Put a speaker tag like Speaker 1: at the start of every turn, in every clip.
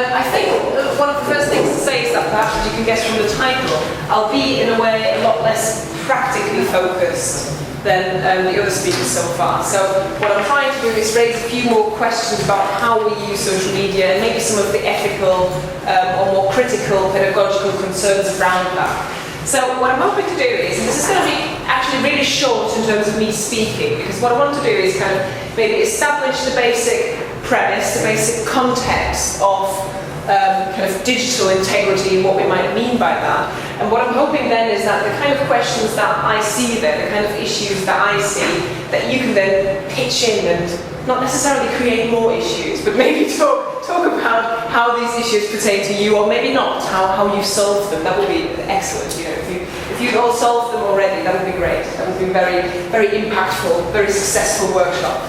Speaker 1: I think one of the first things to say is that perhaps, as you can guess from the title, I'll be in a way a lot less practically focused than the other speakers so far. So what I'm trying to do is raise a few more questions about how we use social media and maybe some of the ethical or more critical pedagogical concerns around that. So what I'm hoping to do is, and this is going to be actually really short in terms of me speaking, because what I want to do is kind of maybe establish the basic premise, the basic context of kind of digital integrity and what we might mean by that. And what I'm hoping then is that the kind of questions that I see there, the kind of issues that I see, that you can then pitch in and not necessarily create more issues, but maybe talk about how these issues pertain to you, or maybe not, how you solve them. That would be excellent. You know, if you'd all solved them already, that would be great. That would be a very, very impactful, very successful workshop.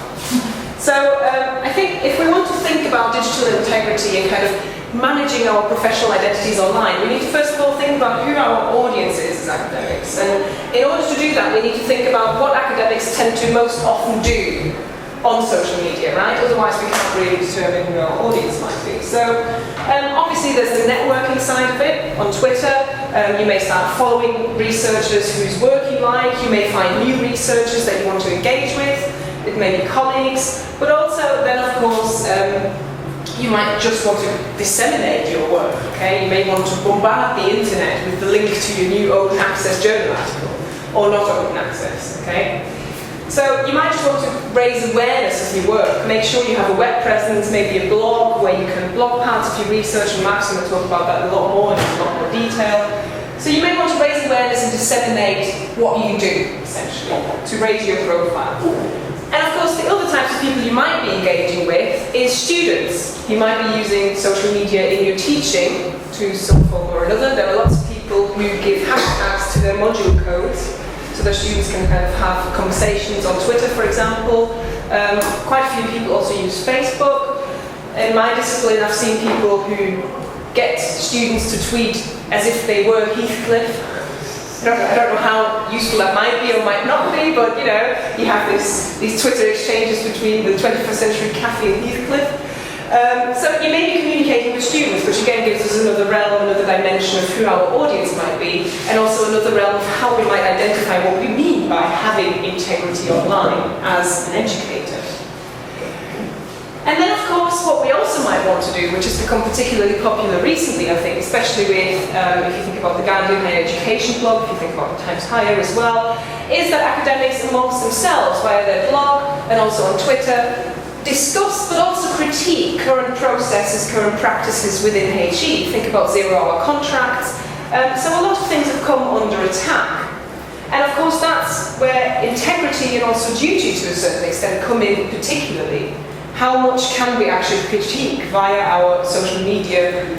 Speaker 1: So I think if we want to think about digital integrity and kind of managing our professional identities online, we need to first of all think about who our audience is as academics. And in order to do that, we need to think about what academics tend to most often do on social media, right? Otherwise we can't really determine who our audience might be. So obviously there's the networking side of it. On Twitter, you may start following researchers whose work you like. You may find new researchers that you want to engage with. It may be colleagues, but also then of course you might just want to disseminate your work, okay? You may want to bombard the internet with the link to your new open access journal article, or not open access, okay? So you might just want to raise awareness of your work, make sure you have a web presence, maybe a blog where you can blog parts of your research, and Max will talk about that a lot more in a lot more detail. So you may want to raise awareness and disseminate what you do, essentially, to raise your profile. And of course, the other types of people you might be engaging with is students. You might be using social media in your teaching to some form or another. There are lots of people who give hashtags to their module codes so that students can kind of have conversations on Twitter, for example. Quite a few people also use Facebook. In my discipline, I've seen people who get students to tweet as if they were Heathcliff. I don't know how useful that might be or might not be, but you know, you have these Twitter exchanges between the 21st century Cathy and Heathcliff. So you may be communicating with students, which again gives us another realm, another dimension of who our audience might be, and also another realm of how we might identify what we mean by having integrity online as an educator. And then, of course, what we also might want to do, which has become particularly popular recently, I think, especially with, if you think about the Guardian Higher Education blog, if you think about the Times Higher as well, is that academics amongst themselves, via their blog and also on Twitter, discuss but also critique current processes, current practices within HE. Think about zero-hour contracts. So a lot of things have come under attack. And of course, that's where integrity and also duty to a certain extent come in particularly. How much can we actually critique via our social media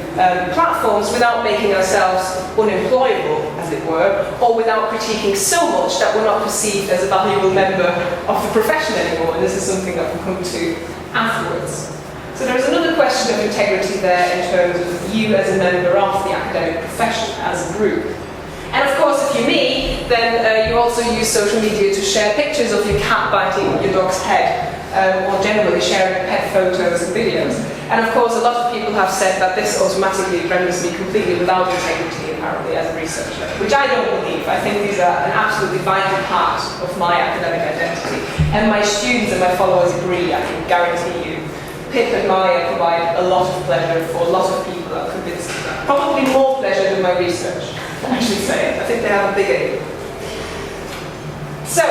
Speaker 1: platforms without making ourselves unemployable, as it were, or without critiquing so much that we're not perceived as a valuable member of the profession anymore? And this is something that we'll come to afterwards. So there's another question of integrity there in terms of you as a member of the academic profession as a group. And of course, if you're me, then you also use social media to share pictures of your cat biting your dog's head, or generally sharing pet photos and videos. And of course, a lot of people have said that this automatically renders me completely without integrity, apparently, as a researcher, which I don't believe. I think these are an absolutely vital part of my academic identity. And my students and my followers agree, I can guarantee you. Pip and Maya provide a lot of pleasure for a lot of people, I'm convinced of that. Probably more pleasure than my research, I should say. I think they have a big aim. So,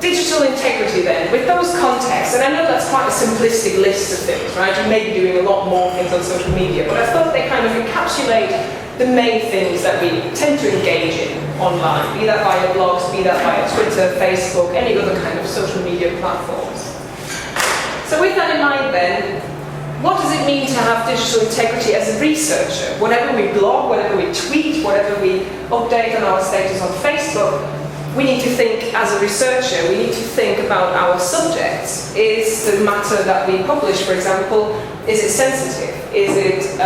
Speaker 1: digital integrity then, with those contexts, and I know that's quite a simplistic list of things, right? You may be doing a lot more things on social media, but I thought they kind of encapsulate the main things that we tend to engage in online, be that via blogs, be that via Twitter, Facebook, any other kind of social media platforms. So with that in mind then, what does it mean to have digital integrity as a researcher? Whatever we blog, whatever we tweet, whatever we update on our status on Facebook, we need to think as a researcher, we need to think about our subjects. Is the matter that we publish, for example, is it sensitive? Is it,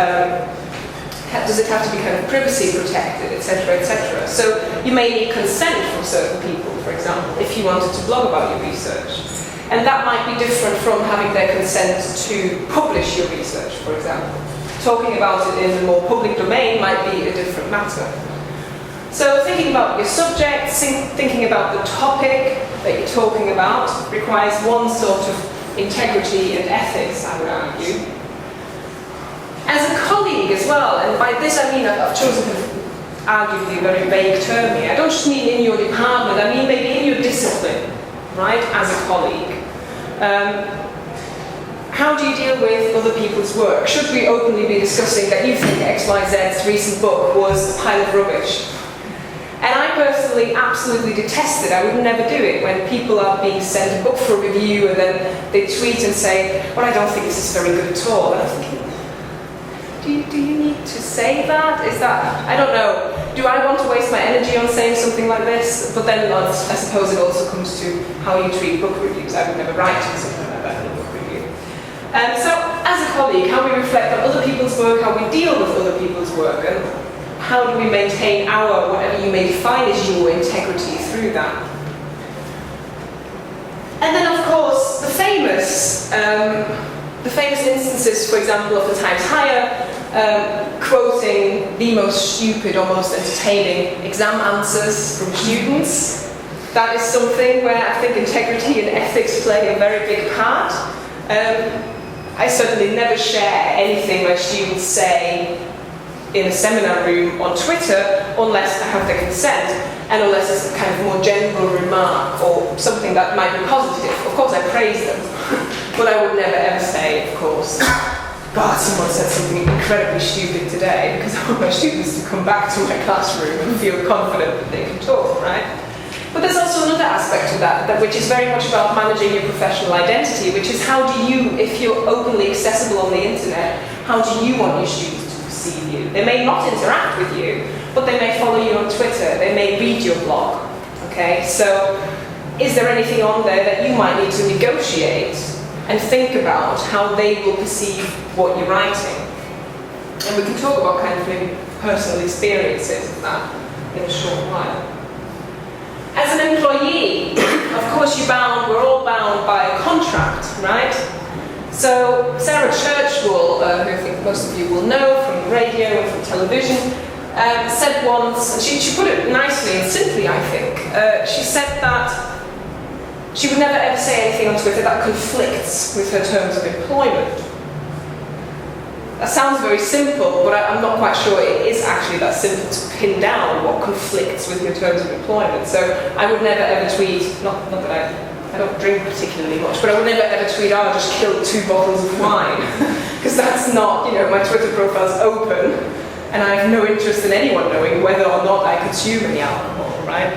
Speaker 1: does it have to be kind of privacy protected, etc., etc.? So you may need consent from certain people, for example, if you wanted to blog about your research. And that might be different from having their consent to publish your research, for example. talking about it in the more public domain might be a different matter. So thinking about your subject, thinking about the topic that you're talking about requires one sort of integrity and ethics, I would argue. As a colleague as well, and by this I mean I've chosen arguably a very vague term here. I don't just mean in your department, I mean maybe in your discipline, right, as a colleague. How do you deal with other people's work? Should we openly be discussing that you think XYZ's recent book was a pile of rubbish? And I personally absolutely detest it. I would never do it when people are being sent a book for review and then they tweet and say, well, I don't think this is very good at all. And I'm thinking, do you need to say that? Is that, I don't know. Do I want to waste my energy on saying something like this? But then I suppose it also comes to how you treat book reviews. I would never write something like that in a book review. So, as a colleague, how we reflect on other people's work, how we deal with other people's work, and how do we maintain our, whatever you may define as your integrity through that. And then, of course, the famous instances, for example, of the Times Higher, quoting the most stupid or most entertaining exam answers from students. That is something where I think integrity and ethics play a very big part. I certainly never share anything my students say in a seminar room on Twitter unless I have their consent and unless it's a kind of more general remark or something that might be positive. Of course I praise them, but I would never ever say, of course, God, someone said something incredibly stupid today, because I want my students to come back to my classroom and feel confident that they can talk, right? But there's also another aspect to that which is very much about managing your professional identity, which is how do you, if you're openly accessible on the internet, how do you want your students to perceive you? They may not interact with you, but they may follow you on Twitter, they may read your blog, okay? So, is there anything on there that you might need to negotiate and think about how they will perceive what you're writing? And we can talk about kind of maybe personal experiences of that in a short while. As an employee, of course we're all bound by a contract, right? So Sarah Churchwell, who I think most of you will know from radio and from television, said once, and she put it nicely and simply, I think, she said that she would never ever say anything on Twitter that conflicts with her terms of employment. That sounds very simple, but I'm not quite sure it is actually that simple to pin down what conflicts with your terms of employment. So I would never ever tweet, not that I don't drink particularly much, but I would never ever tweet, oh, I just killed 2 bottles of wine. Because that's not, my Twitter profile's open, and I have no interest in anyone knowing whether or not I consume any alcohol, right?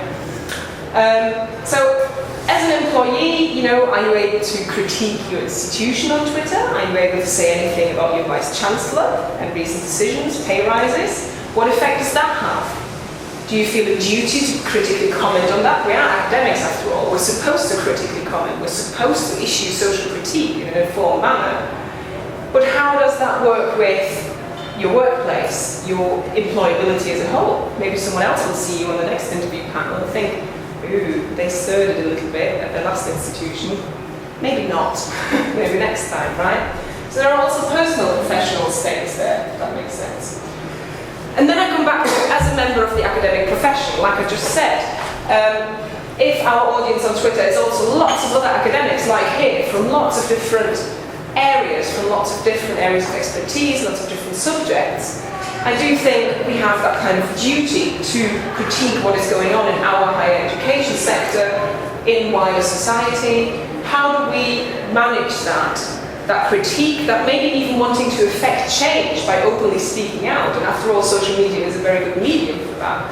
Speaker 1: So, as an employee, are you able to critique your institution on Twitter? Are you able to say anything about your Vice Chancellor and recent decisions, pay rises? What effect does that have? Do you feel a duty to critically comment on that? We are academics after all. We're supposed to critically comment. We're supposed to issue social critique in an informed manner. But how does that work with your workplace, your employability as a whole? Maybe someone else will see you on the next interview panel and think, ooh, they stirred it a little bit at their last institution. Maybe not. Maybe next time, right? So there are also personal and professional stakes there, if that makes sense. And then I come back to, as a member of the academic profession, like I just said, if our audience on Twitter is also lots of other academics like here, from lots of different areas, from lots of different areas of expertise, lots of different subjects, I do think we have that kind of duty to critique what is going on in our higher education sector, in wider society. How do we manage that critique, that maybe even wanting to affect change by openly speaking out? And after all, social media is a very good medium for that.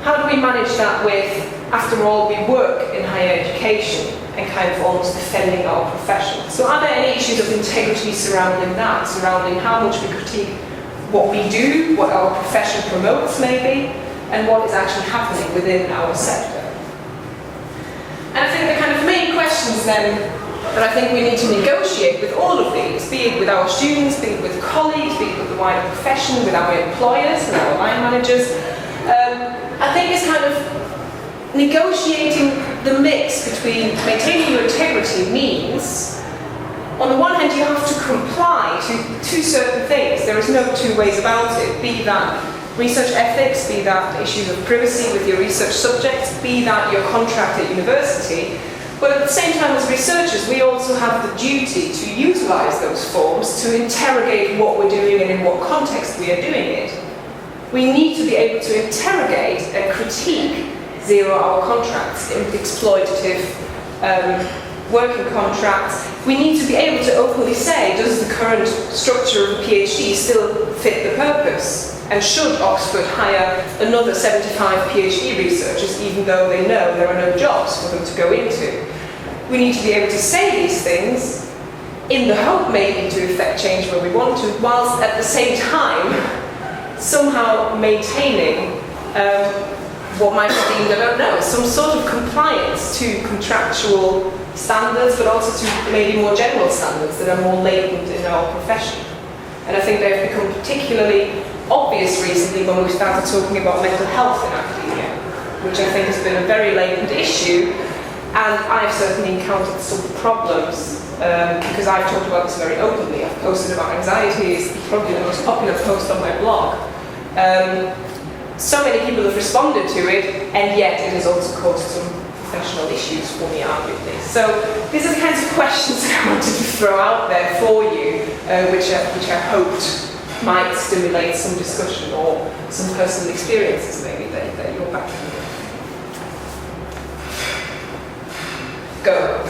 Speaker 1: How do we manage that with, after all, we work in higher education and kind of almost defending our profession? So are there any issues of integrity surrounding that, surrounding how much we critique what we do, what our profession promotes maybe, and what is actually happening within our sector? And I think the kind of main questions then that I think we need to negotiate with all of these, be it with our students, be it with colleagues, be it with the wider profession, with our employers and our line managers, I think is kind of negotiating the mix between maintaining your integrity means on the one hand, you have to comply to certain things. There is no two ways about it. Be that research ethics, be that issues of privacy with your research subjects, be that your contract at university. But at the same time, as researchers, we also have the duty to utilise those forms to interrogate what we're doing and in what context we are doing it. We need to be able to interrogate and critique zero-hour contracts, exploitative working contracts. We need to be able to openly say, does the current structure of a PhD still fit the purpose? And should Oxford hire another 75 PhD researchers, even though they know there are no jobs for them to go into? We need to be able to say these things in the hope maybe to effect change where we want to, whilst at the same time somehow maintaining what might be deemed, I don't know, some sort of compliance to contractual standards, but also to maybe more general standards that are more latent in our profession. And I think they've become particularly obvious recently when we started talking about mental health in academia, which I think has been a very latent issue, and I've certainly encountered some problems because I've talked about this very openly. I've posted about anxiety, it's probably the most popular post on my blog. So many people have responded to it, and yet it has also caused some professional issues for me, arguably. So these are the kinds of questions that I wanted to throw out there for you, which I hoped might stimulate some discussion or some personal experiences maybe that you're back to. Go.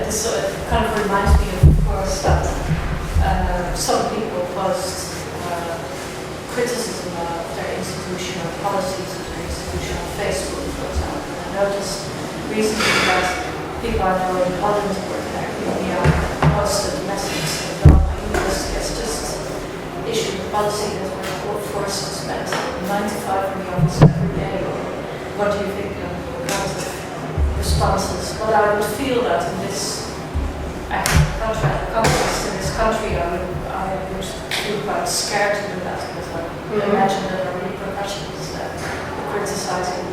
Speaker 2: This sort of kind of reminds me of, of course, that some people post criticism of their institution or policies of their institution on Facebook, for example. I noticed recently that people I know in Holland work in academia posted messages about my university has just issued a policy that we're forced to spend 9 to 5 in the office every day. What do you think of what kinds of responses? But I would feel that in this context in this country, I would feel quite scared to do that because I imagine that there are repercussions that criticizing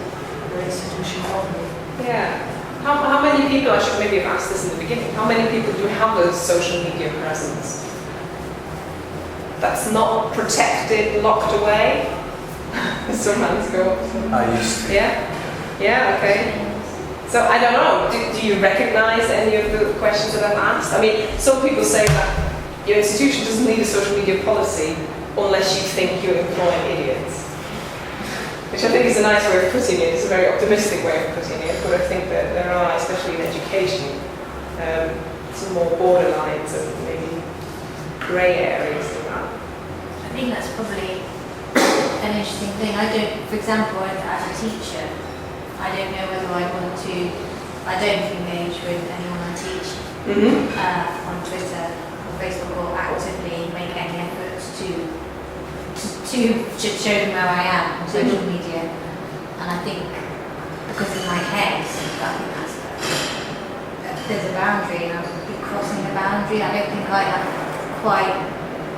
Speaker 2: the institution of me.
Speaker 1: Yeah. How many people, I should maybe have asked this in the beginning, how many people do have a social media presence that's not protected, locked away? Some hands go up.
Speaker 3: I used to.
Speaker 1: Yeah? Yeah, okay. So I don't know, do you recognize any of the questions that I've asked? I mean, some people say that your institution doesn't need a social media policy unless you think you're employing idiots. Which I think is a nice way of putting it. It's a very optimistic way of putting it, but I think that there are, especially in education, some more borderlines and maybe grey areas in that.
Speaker 4: I think that's probably an interesting thing. I don't, for example, as a teacher, I don't know whether I want to, I don't engage with anyone I teach on Twitter or Facebook or actively make any efforts to show them where I am on social media. And I think, because in my head, I think there's a boundary and I would be crossing the boundary. I don't think I have quite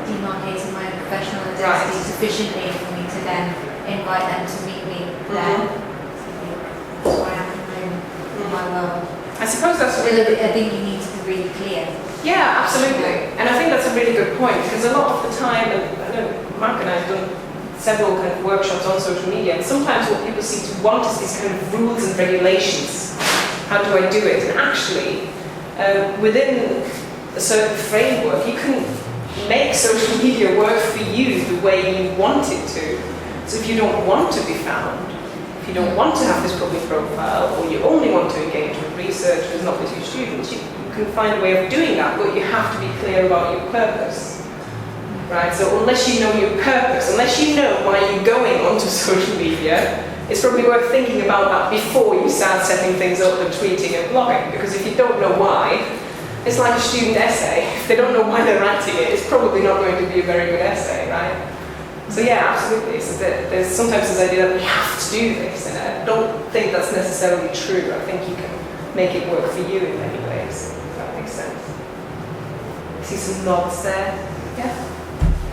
Speaker 4: demarcated my professional identity sufficiently for me to then invite them to meet me there. That's where I am in my world.
Speaker 1: I suppose that's really good.
Speaker 4: I think you need to be really clear.
Speaker 1: Yeah, absolutely. And I think that's a really good point, because a lot of the time, and I know Mark and I have done several kind of workshops on social media, and sometimes what people seem to want is these kind of rules and regulations. How do I do it? And actually, within a certain framework, you can make social media work for you the way you want it to. So if you don't want to be found, if you don't want to have this public profile, or you only want to engage with researchers, not with your students, you can find a way of doing that, but you have to be clear about your purpose. Right? So unless you know your purpose, unless you know why you're going onto social media, it's probably worth thinking about that before you start setting things up and tweeting and blogging, because if you don't know why, it's like a student essay. If they don't know why they're writing it, it's probably not going to be a very good essay, right? So yeah, absolutely. So there's sometimes this idea that we have to do this, and I don't think that's necessarily true. I think you can make it work for you in many ways, if that makes sense. I see some nods there. Yeah?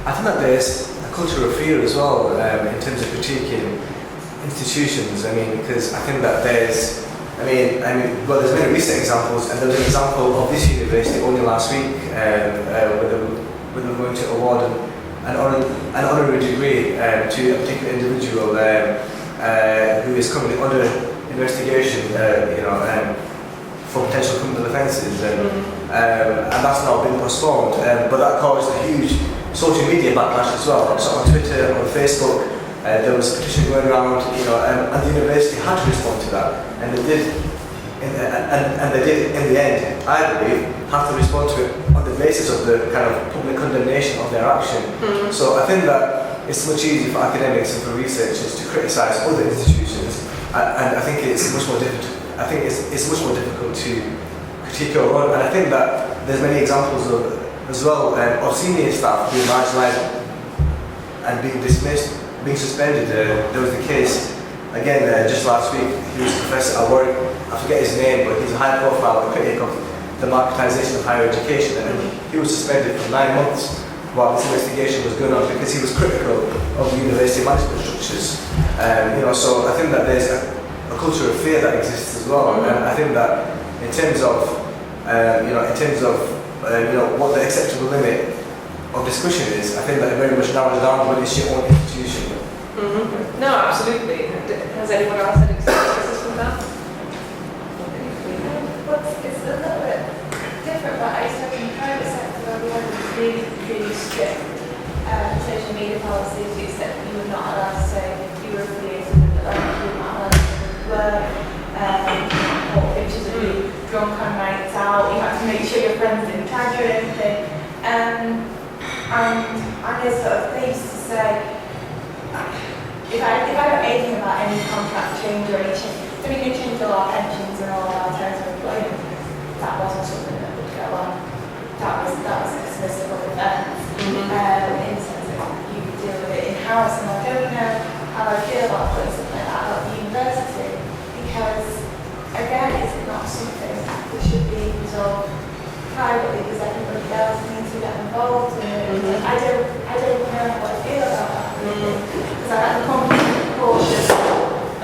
Speaker 3: I think that there's a culture of fear as well in terms of critiquing institutions. I mean, because I think that there's many recent examples, and there was an example of this university only last week, with them going to award an honorary degree to a particular individual who is currently under investigation, for potential criminal offences, and that's now been postponed. But that caused a huge social media backlash as well. So on Twitter, on Facebook, there was a petition going around, and the university had to respond to that, and they did. And they did, in the end, I believe, have to respond to it on the basis of the kind of public condemnation of their action. So I think that it's much easier for academics and for researchers to criticise other institutions, and I think it's much more difficult. I think it's much more difficult to critique your own. And I think that there's many examples of senior staff being marginalised and being dismissed, being suspended. There was the case. Again, just last week, he was a professor at Warwick. I forget his name, but he's a high-profile critic of the marketisation of higher education, and he was suspended for 9 months while this investigation was going on because he was critical of the university management structures. So I think that there's a culture of fear that exists as well, and I think that in terms of what the acceptable limit of discussion is, I think that it very much narrows down when it's your own institution.
Speaker 1: No, absolutely. Has anyone else had experiences with that?
Speaker 5: It's a little bit different, but I used to work in the private sector where we had really, really strict social media policies. We said you were not allowed to say you were affiliated with the you were not allowed to work, or pictures of you drunk on nights out. You had to make sure your friends didn't tag you or anything. And I guess they used to say, if I don't anything about any contract change or any change, I mean, they changed all our pensions and all our terms of employment. That wasn't something that would go on. That was a dismissible offence. In the sense that you could deal with it in-house, and I don't know how I feel about putting something like that at the university, because again, it's not something that should be resolved privately because everybody else needs to get involved in it. I don't know how I feel about that. Because I had a completely cautious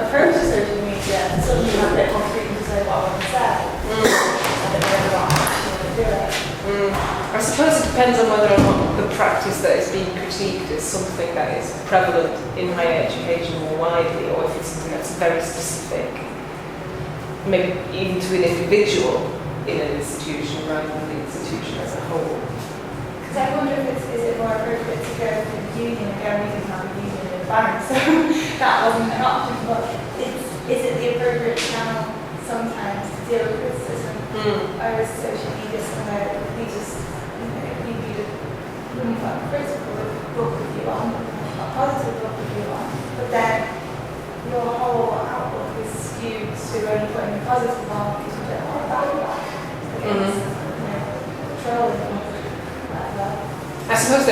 Speaker 5: approach to social media, and suddenly I'm a bit more free to say what I want to say. I don't know what I'm actually going to do it.
Speaker 1: I suppose it depends on whether or not the practice that is being critiqued is something that is prevalent in higher education more widely, or if it's something that's very specific, maybe even to an individual in an institution rather than the institution as a whole.
Speaker 5: Because I wonder if is it more appropriate to go to the union and go and have a union in the bank, so that wasn't an option, but is it the appropriate channel sometimes to deal with criticism? Or is social media somewhere we just, you read a really critical book review on, a positive book review on, but then your whole outlook is skewed to only putting the positive on because you don't want to value that. Trolling.
Speaker 1: I suppose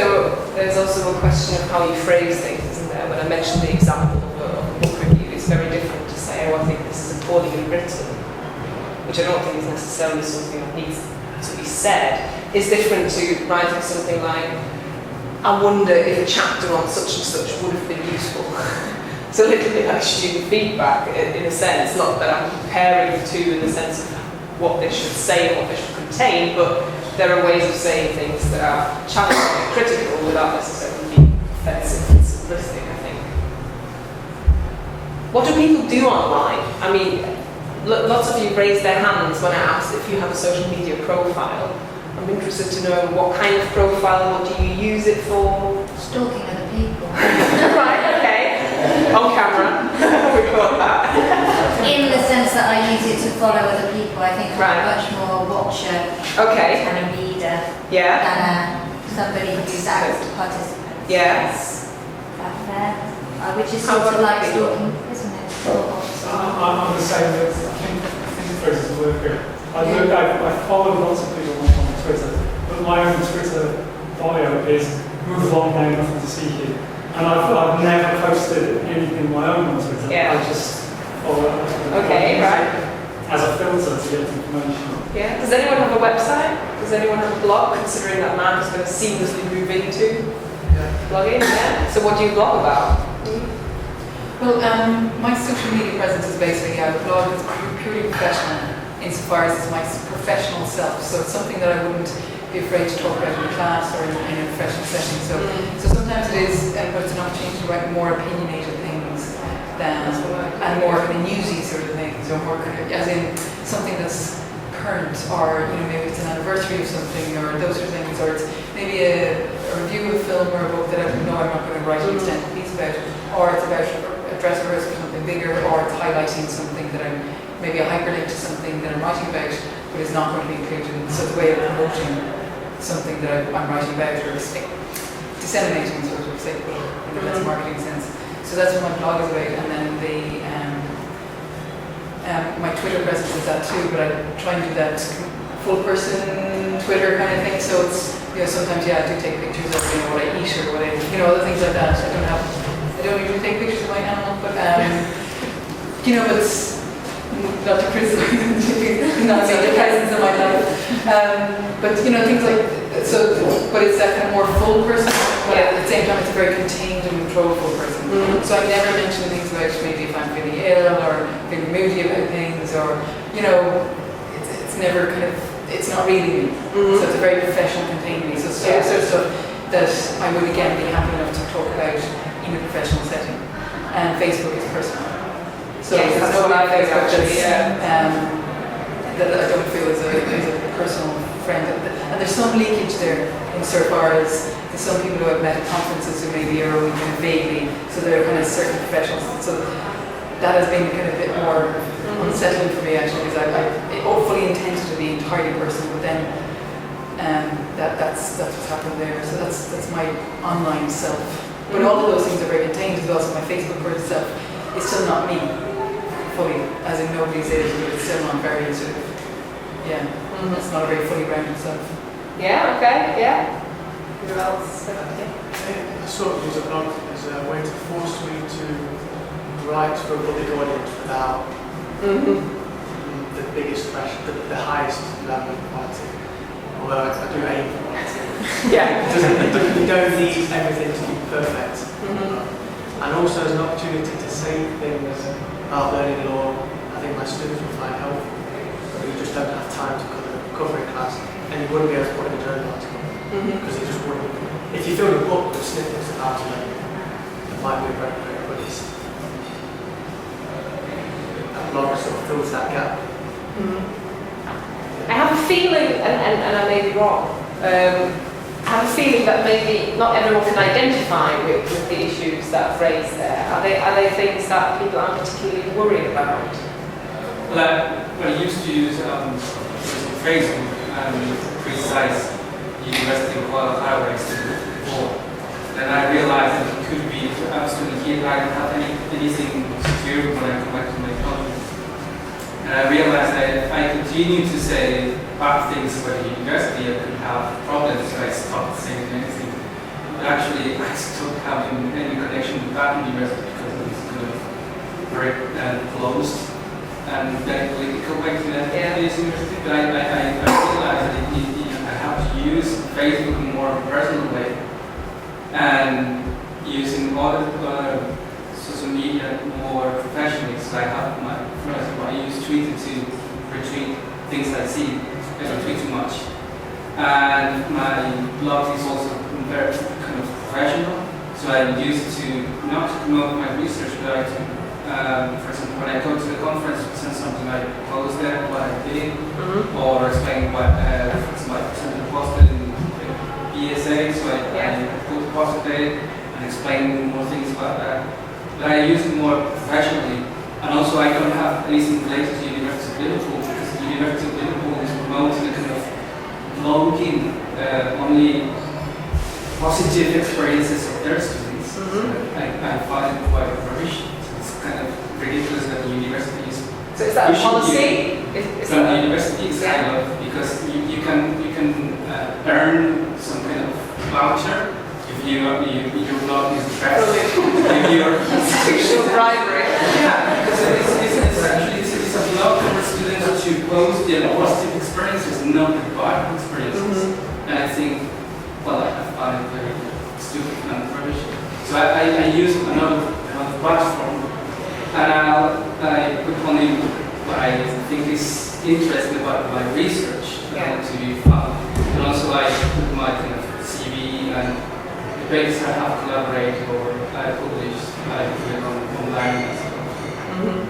Speaker 1: there's also a question of how you phrase things, isn't there? When I mentioned the example of a book review, it's very different to say, I think this is poorly written, which I don't think is necessarily something that needs to be said. It's different to writing something like, I wonder if a chapter on such and such would have been useful. It's a little bit like student feedback in a sense, not that I'm comparing the two in the sense of what they should say and what they should contain, but there are ways of saying things that are challenging and critical without necessarily being offensive and simplistic, I think. What do people do online? I mean, lots of you raised their hands when I asked if you have a social media profile. I'm interested to know what kind of profile, what do you use it for?
Speaker 4: Stalking other people.
Speaker 1: Right, okay. On camera. We got that.
Speaker 4: In the sense that I use it to follow other people, I think I'm much more a watcher and a reader than somebody who's out to participate.
Speaker 1: Yes.
Speaker 4: That's fair. Which is sort of like stalking, isn't it?
Speaker 6: I'm the same. I think phrases work here. I follow lots of people on Twitter, but my own Twitter bio is move along now, nothing to see here. And I've never posted anything of my own on Twitter. I just follow as a filter to get information.
Speaker 1: Yeah. Does anyone have a website? Does anyone have a blog, considering that Mark is going to seamlessly move into blogging? Yeah. So what do you blog about?
Speaker 7: Well, my social media presence is basically a blog that's purely professional insofar as it's my professional self. So it's something that I wouldn't be afraid to talk about in a class or in a professional setting. So sometimes it is, but it's an opportunity to write more opinionated things than, and more kind of newsy sort of things, or more kind of, as in something that's current, or maybe it's an anniversary of something, or those sort of things, or it's maybe a review of a film or a book that I know I'm not going to write an extended piece about, or it's about a dress rehearsal for something bigger, or it's highlighting something that I'm, maybe a hyperlink to something that I'm writing about, but is not going to be included. So it's a way of promoting something that I'm writing about, or disseminating, sort of, say, in the best marketing sense. So that's what my blog is about, and then my Twitter presence is that too, but I try and do that full person Twitter kind of thing. So it's, sometimes I do take pictures of what I eat or what I, other things like that. I don't usually take pictures of my animal, but but it's not to criticize, not saying the presence in my life. But things like but it's that kind of more full person, but at the same time it's a very contained and controllable person. So I never mention things about maybe if I'm feeling ill or feeling moody about things, or it's never kind of, it's not really me. So it's a very professional, contained me. So sort of stuff that I would again be happy enough to talk about in a professional setting. And Facebook is personal. So
Speaker 1: Yes,
Speaker 7: it's
Speaker 1: that's what I think
Speaker 7: Facebook
Speaker 1: actually,
Speaker 7: that I don't feel is a personal friend. And there's some leakage there insofar as there's some people who I've met at conferences who maybe are only kind of vaguely, so they're kind of certain professionals. So that has been kind of a bit more unsettling for me actually, because I fully intended to be entirely personal, but then that's what's happened there. So that's my online self. But all of those things are very contained as well. So my Facebook person self is still not me fully, as in nobody's is, but it's still not very sort of, it's not a very fully rounded self.
Speaker 1: Yeah, okay, yeah. Who else? Yeah.
Speaker 8: I sort of use a blog as a way to force me to write for a public audience without the biggest pressure, the highest level of quality. Although I do aim for quality.
Speaker 1: Yeah.
Speaker 8: You don't need everything to be perfect. And also as an opportunity to say things about learning law, I think my students will find helpful. But you just don't have time to cover in class, and you wouldn't be able to put in a journal article. Because it just wouldn't. If you fill a book with snippets of how to learn, it might be appropriate, but it's that blog sort of fills that gap.
Speaker 1: I have a feeling, and I may be wrong, I have a feeling that maybe not everyone can identify with the issues that are raised there. Are they things that people aren't particularly worried about?
Speaker 9: Well, I used to use Facebook and criticize university qualified rates before. Then I realized that it could be absolutely here. I don't have anything secure when I come back to my country. And I realized that if I continue to say bad things about the university, I could have problems, so I stopped saying anything. But actually, I stopped having any connection with that university because it was kind of very closed and very political back to that university. But I realized that I have to use Facebook in a more personal way and using other social media more professionally. So I have for example, I use Twitter to retweet things I see. I don't tweet too much. And my blog is also very kind of professional. So I use it to not to promote my research, but for example, when I go to the conference, send something I post there, what I did, or explain what, for example, I presented a poster in BSA, so I put a poster there and explain more things about that. But I use it more professionally, and also I don't have anything related to University of Liverpool, because the University of Liverpool is promoting a kind of blogging only positive experiences of their students. I find it quite rubbish. It's kind of ridiculous that the university is.
Speaker 1: So is that a policy?
Speaker 9: From the university, it's kind of, because you can earn some kind of voucher if your blog is pressed. If your
Speaker 1: Sexual bribery.
Speaker 9: Yeah, because it's actually a blog for students to post their positive experiences, not the bad experiences. And I think, well, I find it very stupid and rubbish. So I use another platform and I put on in what I think is interesting about my research to be found. And also I put my kind of CV and the papers I have collaborated or I published, I put it online as well.
Speaker 1: Mm-hmm.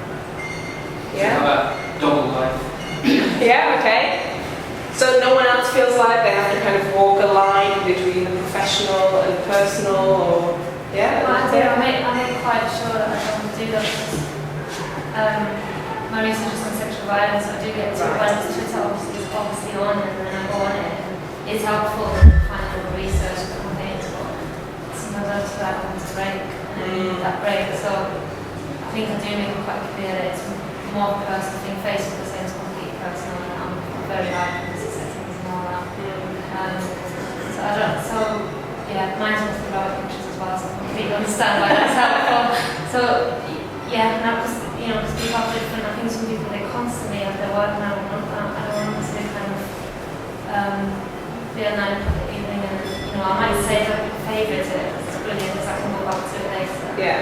Speaker 9: So I have a double life.
Speaker 1: Yeah, okay. So no one else feels like they have to kind of walk a line between the professional and personal, or yeah?
Speaker 2: I make quite sure that I don't do those. My research is on sexual violence. I do get to when Twitter obviously on, and then I go on it. And it's helpful to find a little research and campaigns, but sometimes after that I want to break, and I need that break. So I think I do make it quite clear that it's more personal thing. Facebook is saying it's completely personal, and I'm very bad in this settings and all that. So yeah, mine's also about pictures as well, so I completely understand why that's helpful. So yeah, now because people are different. I think some people they constantly have their work now. I don't want to kind of be a 9 o'clock evening, and I might say a favourite it's brilliant because I can go back to it later.
Speaker 1: Yeah.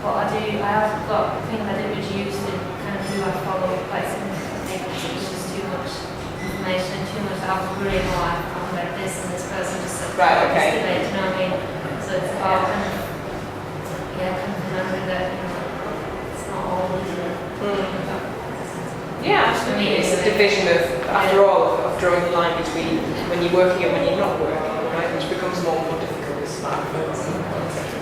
Speaker 2: But I have got a thing that I did reduce in kind of who I follow quite significantly because it was just too much information and too much algorithm. I found that this and this person just said
Speaker 1: Right, okay.
Speaker 2: this debate, you know what I mean? So it's about kind of remembering that it's not all easy.
Speaker 1: Yeah, absolutely. It's a division of, after all, of drawing the line between when you're working and when you're not working, right? Which becomes more and more difficult with smartphones and etc.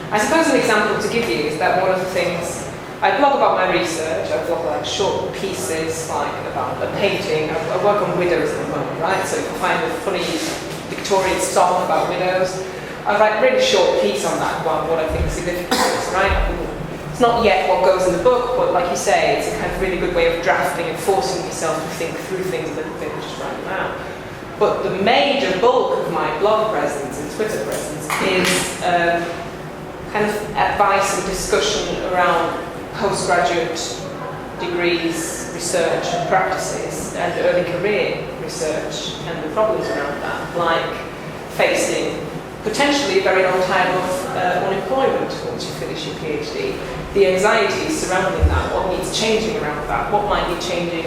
Speaker 1: I suppose an example to give you is that one of the things I blog about my research. I blog like short pieces, like about a painting. I work on widows at the moment, right? So if I find a funny Victorian song about widows, I write a really short piece on that about what I think significant is, right? It's not yet what goes in the book, but like you say, it's a kind of really good way of drafting and forcing yourself to think through things a little bit and just write them out. But the major bulk of my blog presence and Twitter presence is kind of advice and discussion around postgraduate degrees, research and practices, and early career research and the problems around that, like facing potentially a very long time of unemployment once you finish your PhD. The anxieties surrounding that, what needs changing around that, what might be changing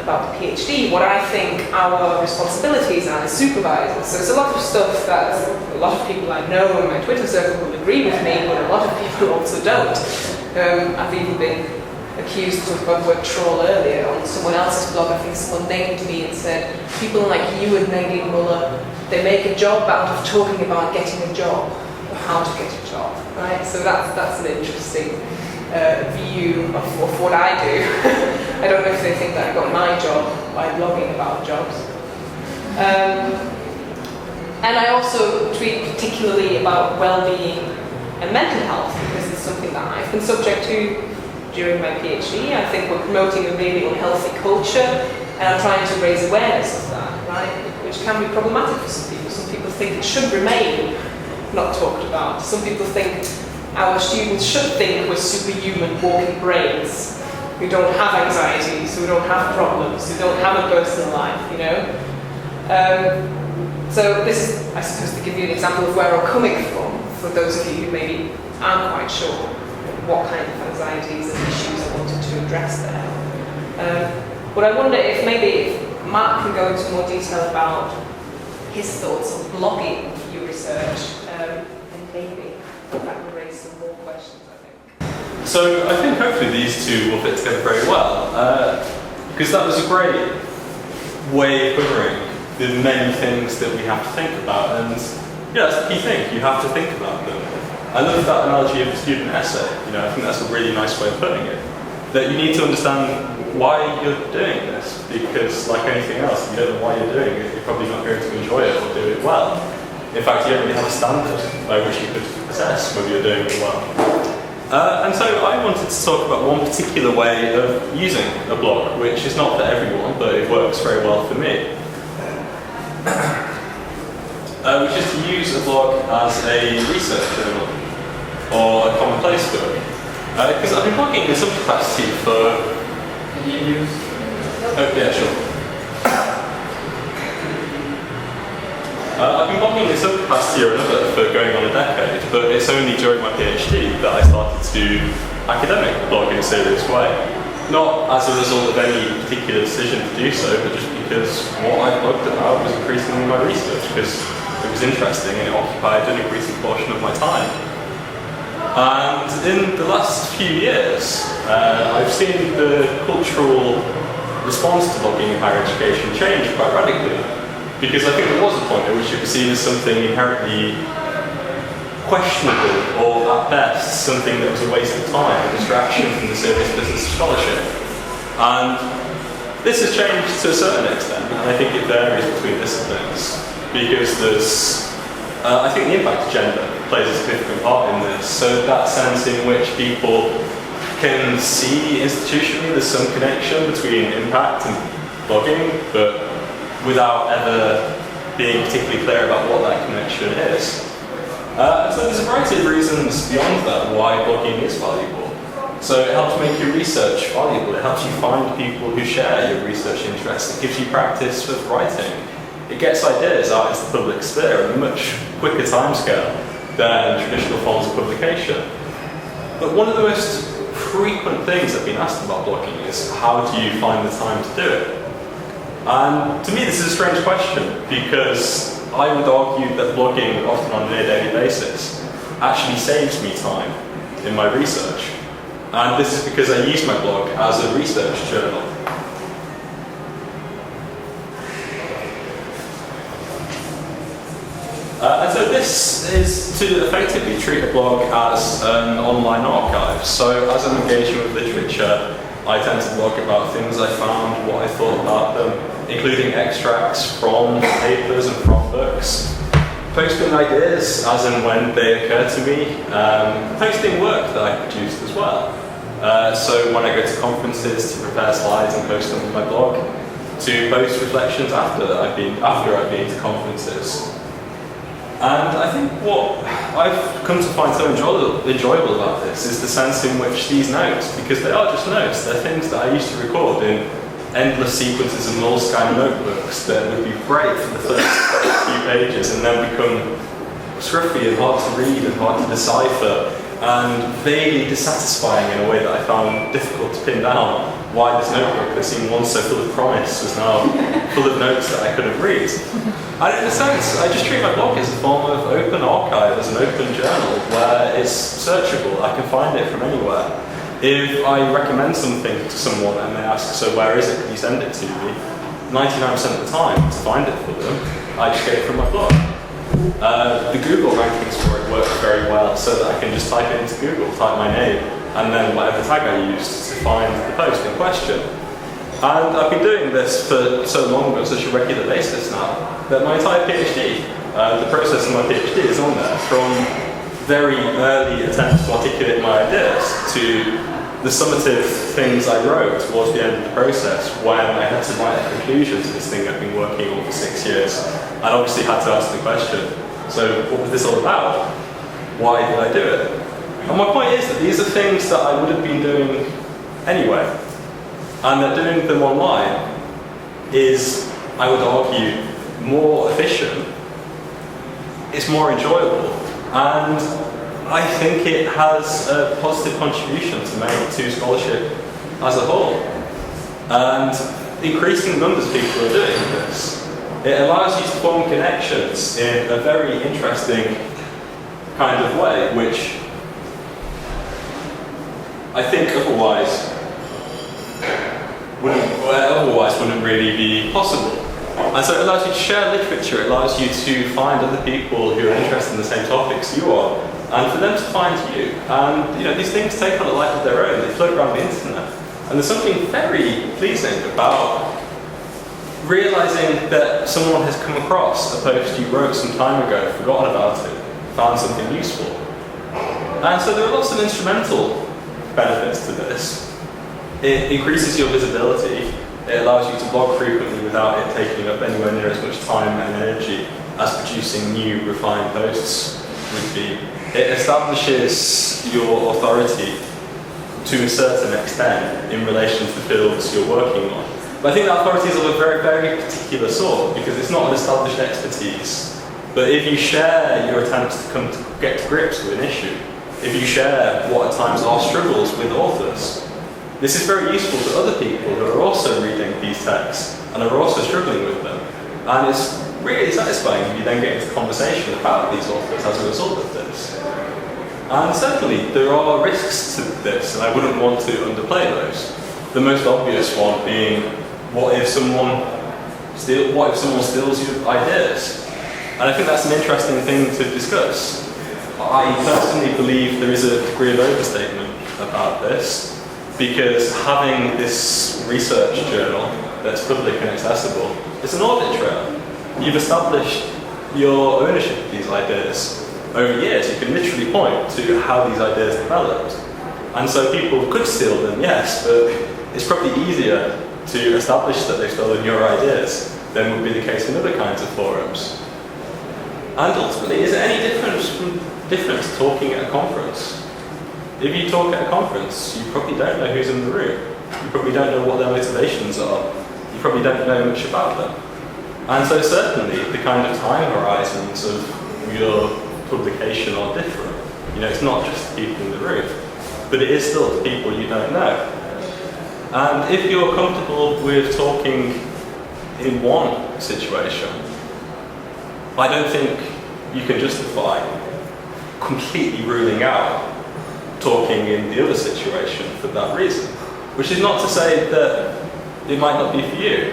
Speaker 1: about the PhD, what I think our responsibilities are as supervisors. So it's a lot of stuff that a lot of people I know in my Twitter circle will agree with me, but a lot of people also don't. I've even been accused of the word troll earlier on someone else's blog. I think someone named me and said, people like you and Nadine Muller, they make a job out of talking about getting a job, or how to get a job, right? So that's an interesting view of what I do. I don't know if they think that I got my job by blogging about jobs. And I also tweet particularly about well-being and mental health because it's something that I've been subject to during my PhD. I think we're promoting a really unhealthy culture, and I'm trying to raise awareness of that, right? Which can be problematic for some people. Some people think it should remain not talked about. Some people think our students should think we're superhuman walking brains who don't have anxieties, who don't have problems, who don't have a personal life, you know? So this is, I suppose, to give you an example of where I'm coming from, for those of you who maybe aren't quite sure what kind of anxieties and issues I wanted to address there. But I wonder if maybe Mark can go into more detail about his thoughts on blogging your research, and maybe that will raise some more questions, I think.
Speaker 10: So I think hopefully these two will fit together very well, because that was a great way of covering the many things that we have to think about, and yeah, that's the key thing, you have to think about them. I love that analogy of the student essay, I think that's a really nice way of putting it, that you need to understand why you're doing this, because like anything else, if you don't know why you're doing it, you're probably not going to enjoy it or do it well. In fact, you don't really have a standard by which you could assess whether you're doing it well. And so I wanted to talk about one particular way of using a blog, which is not for everyone, but it works very well for me. Which is to use a blog as a research journal, or a common place book. Because I've been blogging in some capacity for...
Speaker 9: Can you use?
Speaker 10: Oh, yeah, sure. I've been blogging in some capacity or another for going on a decade, but it's only during my PhD that I started to academic blog in a serious way. Not as a result of any particular decision to do so, but just because what I blogged about was increasing my research, because it was interesting and it occupied an increasing portion of my time. And in the last few years, I've seen the cultural response to blogging in higher education change quite radically. Because I think there was a point at which it was seen as something inherently questionable, or at best, something that was a waste of time, a distraction from the serious business of scholarship. And this has changed to a certain extent, and I think it varies between disciplines. Because there's, I think the impact of gender plays a significant part in this. So that sense in which people can see institutionally there's some connection between impact and blogging, but without ever being particularly clear about what that connection is. So there's a variety of reasons beyond that why blogging is valuable. So it helps make your research valuable, it helps you find people who share your research interests, it gives you practice with writing. It gets ideas out into the public sphere at a much quicker timescale than traditional forms of publication. But one of the most frequent things I've been asked about blogging is, how do you find the time to do it? And to me this is a strange question, because I would argue that blogging, often on a near-daily basis, actually saves me time in my research. And this is because I use my blog as a research journal. And so this is to effectively treat a blog as an online archive. So as I'm engaging with literature, I tend to blog about things I found, what I thought about them, including extracts from papers and from books, posting ideas as and when they occur to me, posting work that I produced as well. So when I go to conferences, to prepare slides and post them on my blog, to post reflections after I've been to conferences. And I think what I've come to find so enjoyable about this is the sense in which these notes, because they are just notes, they're things that I used to record in endless sequences of Moleskine notebooks that would be great for the first few pages and then become scruffy and hard to read and hard to decipher and vaguely dissatisfying in a way that I found difficult to pin down why this notebook that seemed once so full of promise was now full of notes that I couldn't read. And in a sense, I just treat my blog as a form of open archive, as an open journal where it's searchable, I can find it from anywhere. If I recommend something to someone and they ask, so where is it, can you send it to me? 99% of the time, to find it for them, I just get it from my blog. The Google rankings for it work very well, so that I can just type it into Google, type my name, and then whatever tag I used to find the post in question. And I've been doing this for so long, on such a regular basis now, that my entire PhD, the process of my PhD is on there, from very early attempts to articulate my ideas to the summative things I wrote towards the end of the process when I had to write a conclusion to this thing I've been working on for 6 years. I obviously had to ask the question, so what was this all about? Why did I do it? And my point is that these are things that I would have been doing anyway, and that doing them online is, I would argue, more efficient, it's more enjoyable, and I think it has a positive contribution to make to scholarship as a whole. And increasing numbers of people are doing this. It allows you to form connections in a very interesting kind of way, which I think otherwise wouldn't really be possible. And so it allows you to share literature, it allows you to find other people who are interested in the same topics you are, and for them to find you. And these things take on a life of their own, they float around the internet. And there's something very pleasing about realizing that someone has come across a post you wrote some time ago, forgotten about it, found something useful. And so there are lots of instrumental benefits to this. It increases your visibility. It allows you to blog frequently without it taking up anywhere near as much time and energy as producing new, refined posts would be. It establishes your authority to a certain extent in relation to the fields you're working on. But I think that authority is of a very, very particular sort, because it's not an established expertise But if you share your attempts to come to get to grips with an issue, if you share what at times are struggles with authors, this is very useful to other people who are also reading these texts and are also struggling with them. And it's really satisfying if you then get into conversation about these authors as a result of this. And certainly there are risks to this, and I wouldn't want to underplay those. The most obvious one being, what if someone steals your ideas? And I think that's an interesting thing to discuss. I personally believe there is a degree of overstatement about this, because having this research journal that's public and accessible is an audit trail. You've established your ownership of these ideas over years. You can literally point to how these ideas developed. And so people could steal them, yes, but it's probably easier to establish that they've stolen your ideas than would be the case in other kinds of forums. And ultimately, is there any difference talking at a conference? If you talk at a conference, you probably don't know who's in the room. You probably don't know what their motivations are. You probably don't know much about them. And so certainly the kind of time horizons of your publication are different. You know, it's not just the people in the room, but it is still the people you don't know. And if you're comfortable with talking in one situation, I don't think you can justify completely ruling out talking in the other situation for that reason. Which is not to say that it might not be for you.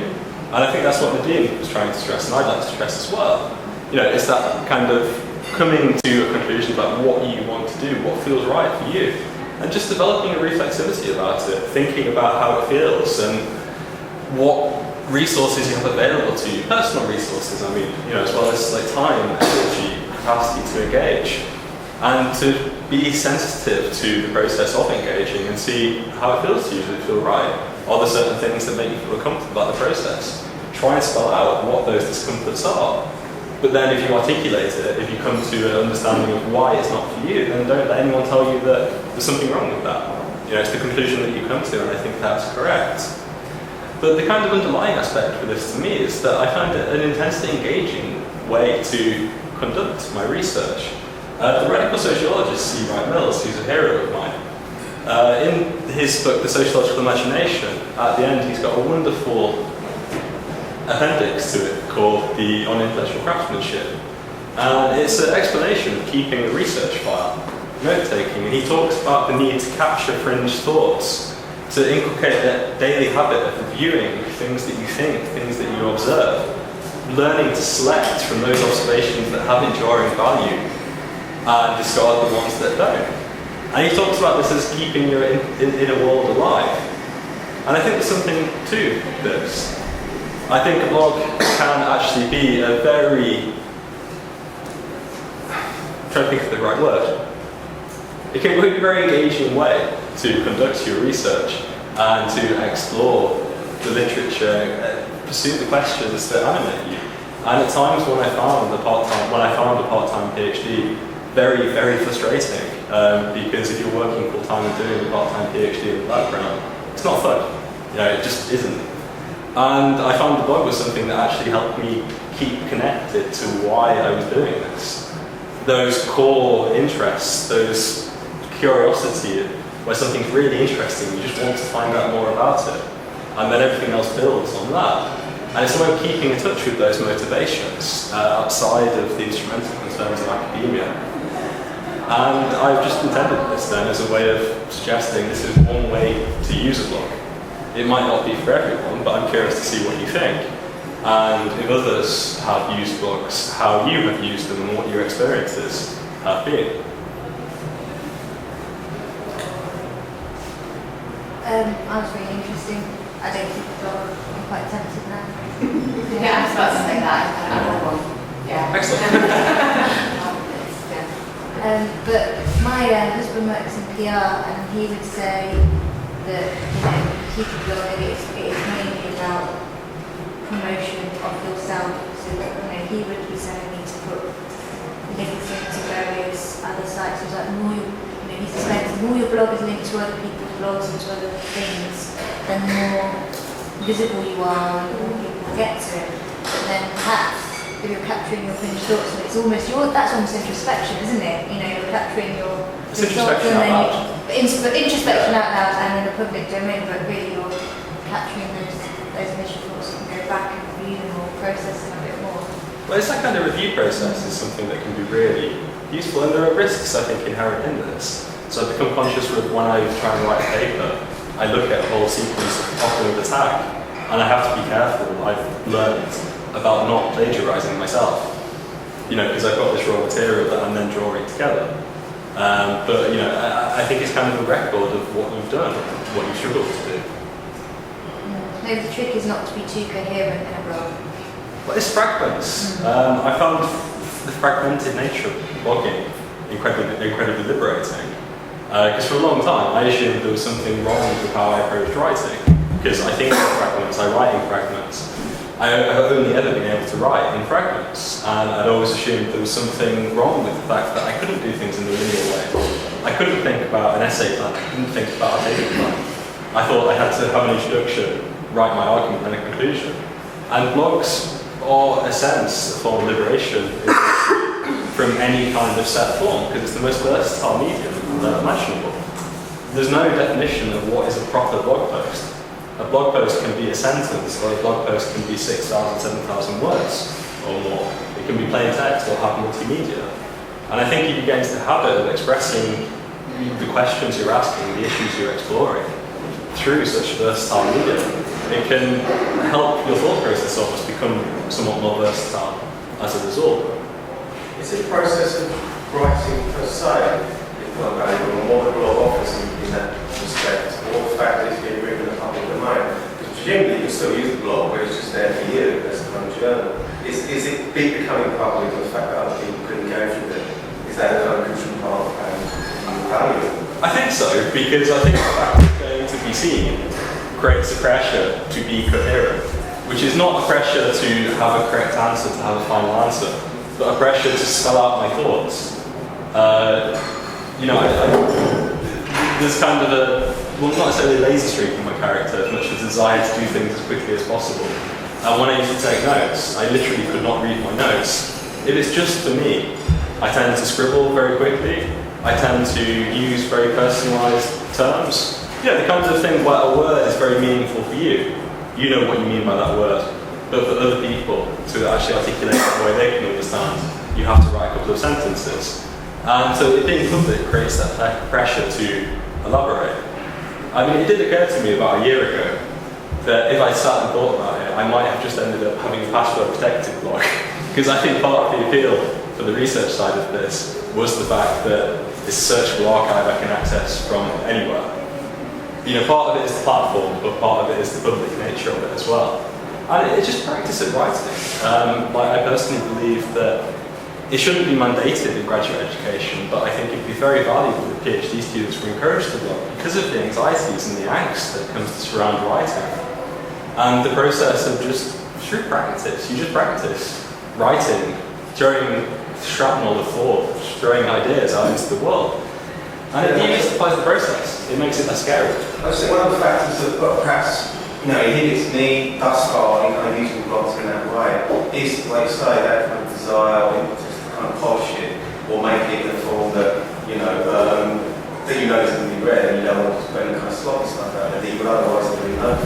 Speaker 10: And I think that's what Nadine was trying to stress, and I'd like to stress as well. You know, it's that kind of coming to a conclusion about what you want to do, what feels right for you, and just developing a reflexivity about it, thinking about how it feels and what resources you have available to you, personal resources, I mean, you know, as well as like time, energy, capacity to engage, and to be sensitive to the process of engaging and see how it feels to you. Does it feel right? Are there certain things that make you feel comfortable about the process? Try and spell out what those discomforts are. But then if you articulate it, if you come to an understanding of why it's not for you, then don't let anyone tell you that there's something wrong with that. You know, it's the conclusion that you come to, and I think that's correct. But the kind of underlying aspect for this to me is that I find it an intensely engaging way to conduct my research. The radical sociologist C. Wright Mills, who's a hero of mine, in his book, The Sociological Imagination, at the end he's got a wonderful appendix to it called The On Intellectual Craftsmanship. And it's an explanation of keeping a research file, note-taking, and he talks about the need to capture fringe thoughts, to inculcate that daily habit of reviewing things that you think, things that you observe, learning to select from those observations that have enduring value and discard the ones that don't. And he talks about this as keeping your inner world alive. And I think there's something to this. I think a blog can actually be a very, I'm trying to think of the right word. It can be a very engaging way to conduct your research and to explore the literature, pursue the questions that animate you. And at times when I found a part-time PhD very, very frustrating, because if you're working full-time and doing a part-time PhD in the background, it's not fun. You know, it just isn't. And I found the blog was something that actually helped me keep connected to why I was doing this. Those core interests, those curiosity, where something's really interesting, you just want to find out more about it. And then everything else builds on that. And it's a way of keeping in touch with those motivations outside of the instrumental concerns of academia. And I've just intended this then as a way of suggesting this is one way to use a blog. It might not be for everyone, but I'm curious to see what you think. And if others have used blogs, how you have used them and what your experiences have been.
Speaker 4: I was really interesting. I don't keep a blog. I'm quite tempted now.
Speaker 11: Yeah, I was about to say that. I have one. Yeah.
Speaker 10: Excellent.
Speaker 4: But my husband works in PR, and he would say that, you know, keep a blog, it is mainly about promotion of yourself. So that, you know, he would be saying me to put links into various other sites. He was like, he suspects the more your blog is linked to other people's blogs and to other things, then the more visible you are and the more people get to it. But then perhaps if you're capturing your finished thoughts, and it's almost that's almost introspection, isn't it? You know, you're capturing your
Speaker 10: It's
Speaker 4: thoughts
Speaker 10: introspection
Speaker 4: and
Speaker 10: out
Speaker 4: then
Speaker 10: loud.
Speaker 4: but introspection out loud and in the public domain, but really you're capturing those initial thoughts and go back and review them or process them a bit more.
Speaker 10: Well, it's that kind of review process is something that can be really useful, and there are risks, I think, inherent in this. So I've become conscious with when I try and write a paper, I look at a whole sequence often with a tag, and I have to be careful. I've learned about not plagiarising myself, you know, because I've got this raw material that I'm then drawing together. But, you know, I think it's kind of a record of what you've done, what you've struggled to do.
Speaker 4: Maybe the trick is not to be too coherent in a blog.
Speaker 10: Well, it's fragments. I found the fragmented nature of blogging incredibly liberating. Because for a long time, I assumed there was something wrong with how I approached writing. Because I think in fragments, I write in fragments. I've only ever been able to write in fragments, and I'd always assumed there was something wrong with the fact that I couldn't do things in a linear way. I couldn't think about an essay plan, I couldn't think about a paper plan. I thought I had to have an introduction, write my argument, and a conclusion. And blogs are, in a sense, a form of liberation from any kind of set form, because it's the most versatile medium imaginable. There's no definition of what is a proper blog post. A blog post can be a sentence, or a blog post can be 6,000, 7,000 words or more. It can be plain text or have multimedia. And I think if you get into the habit of expressing the questions you're asking, the issues you're exploring, through such versatile media, it can help your thought process almost become somewhat more versatile as a result.
Speaker 12: Is it a process of writing per se? Not valuable, and what the blog offers in that respect, or the fact that it's being written in the public domain? Because presumably you can still use the blog, but it's just there for you as a kind of journal. Is it becoming public, or the fact that other people can engage with it? Is that a kind of crucial part of value?
Speaker 10: I think so, because I think the fact that it's going to be seen creates a pressure to be coherent, which is not a pressure to have a correct answer, to have a final answer, but a pressure to spell out my thoughts. You know, there's kind of a, well, not necessarily a lazy streak in my character, as much as a desire to do things as quickly as possible. And when I used to take notes, I literally could not read my notes. If it's just for me, I tend to scribble very quickly. I tend to use very personalised terms. You know, the kind of thing where a word is very meaningful for you. You know what you mean by that word. But for other people, to actually articulate it the way they can understand, you have to write a couple of sentences. And so it being public creates that pressure to elaborate. I mean, it did occur to me about a year ago that if I sat and thought about it, I might have just ended up having a password protected blog. Because I think part of the appeal for the research side of this was the fact that it's a searchable archive I can access from anywhere. You know, part of it is the platform, but part of it is the public nature of it as well. And it's just practice at writing. Like, I personally believe that it shouldn't be mandated in graduate education, but I think it'd be very valuable if PhD students were encouraged to blog because of the anxieties and the angst that comes to surround writing. And the process of just, through practice, you just practice writing, throwing shrapnel of thought, throwing ideas out into the world. And it demystifies the process. It makes it less scary.
Speaker 12: I would say one of the factors that perhaps, you know, inhibits me thus far in kind of using blogs in that way is, like you say, that kind of desire to kind of polish it or make it in a form that, you know, that you know is going to be read and you don't want to put any kind of sloppy stuff out there that you would otherwise have really known.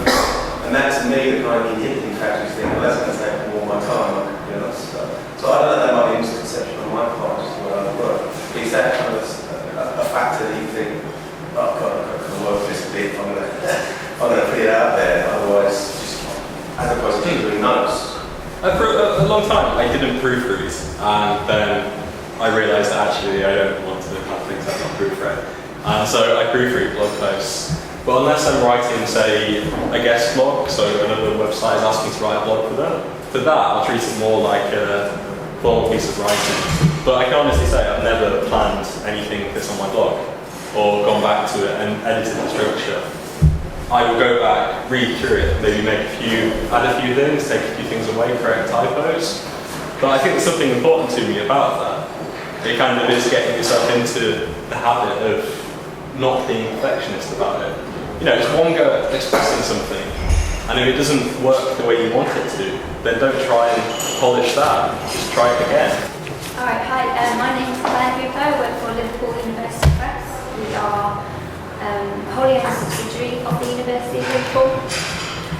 Speaker 12: And that, to me, the kind of inhibiting factor is thinking, well, that's going to take more of my time, I can do other stuff. So I don't know, that might be a misconception on my part, just the way I work. Is that kind of a factor that you think, oh, I've got to work this a bit, I'm going to put it out there, otherwise, just as opposed to doing notes.
Speaker 10: For a long time, I didn't proofread, and then I realised that actually I don't want to have things that are not proofread. And so I proofread blog posts. But unless I'm writing, say, a guest blog, so another website is asking to write a blog for them, for that I'll treat it more like a formal piece of writing. But I can honestly say I've never planned anything that's on my blog, or gone back to it and edited the structure. I will go back, read through it, maybe add a few things, take a few things away, correct typos. But I think there's something important to me about that. It kind of is getting yourself into the habit of not being perfectionist about it. You know, it's one go at expressing something, and if it doesn't work the way you want it to, then don't try and polish that. Just try it again.
Speaker 4: Alright, hi, my name is Claire Hooper, I work for Liverpool University Press. We are wholly owned subsidiary of the University of Liverpool,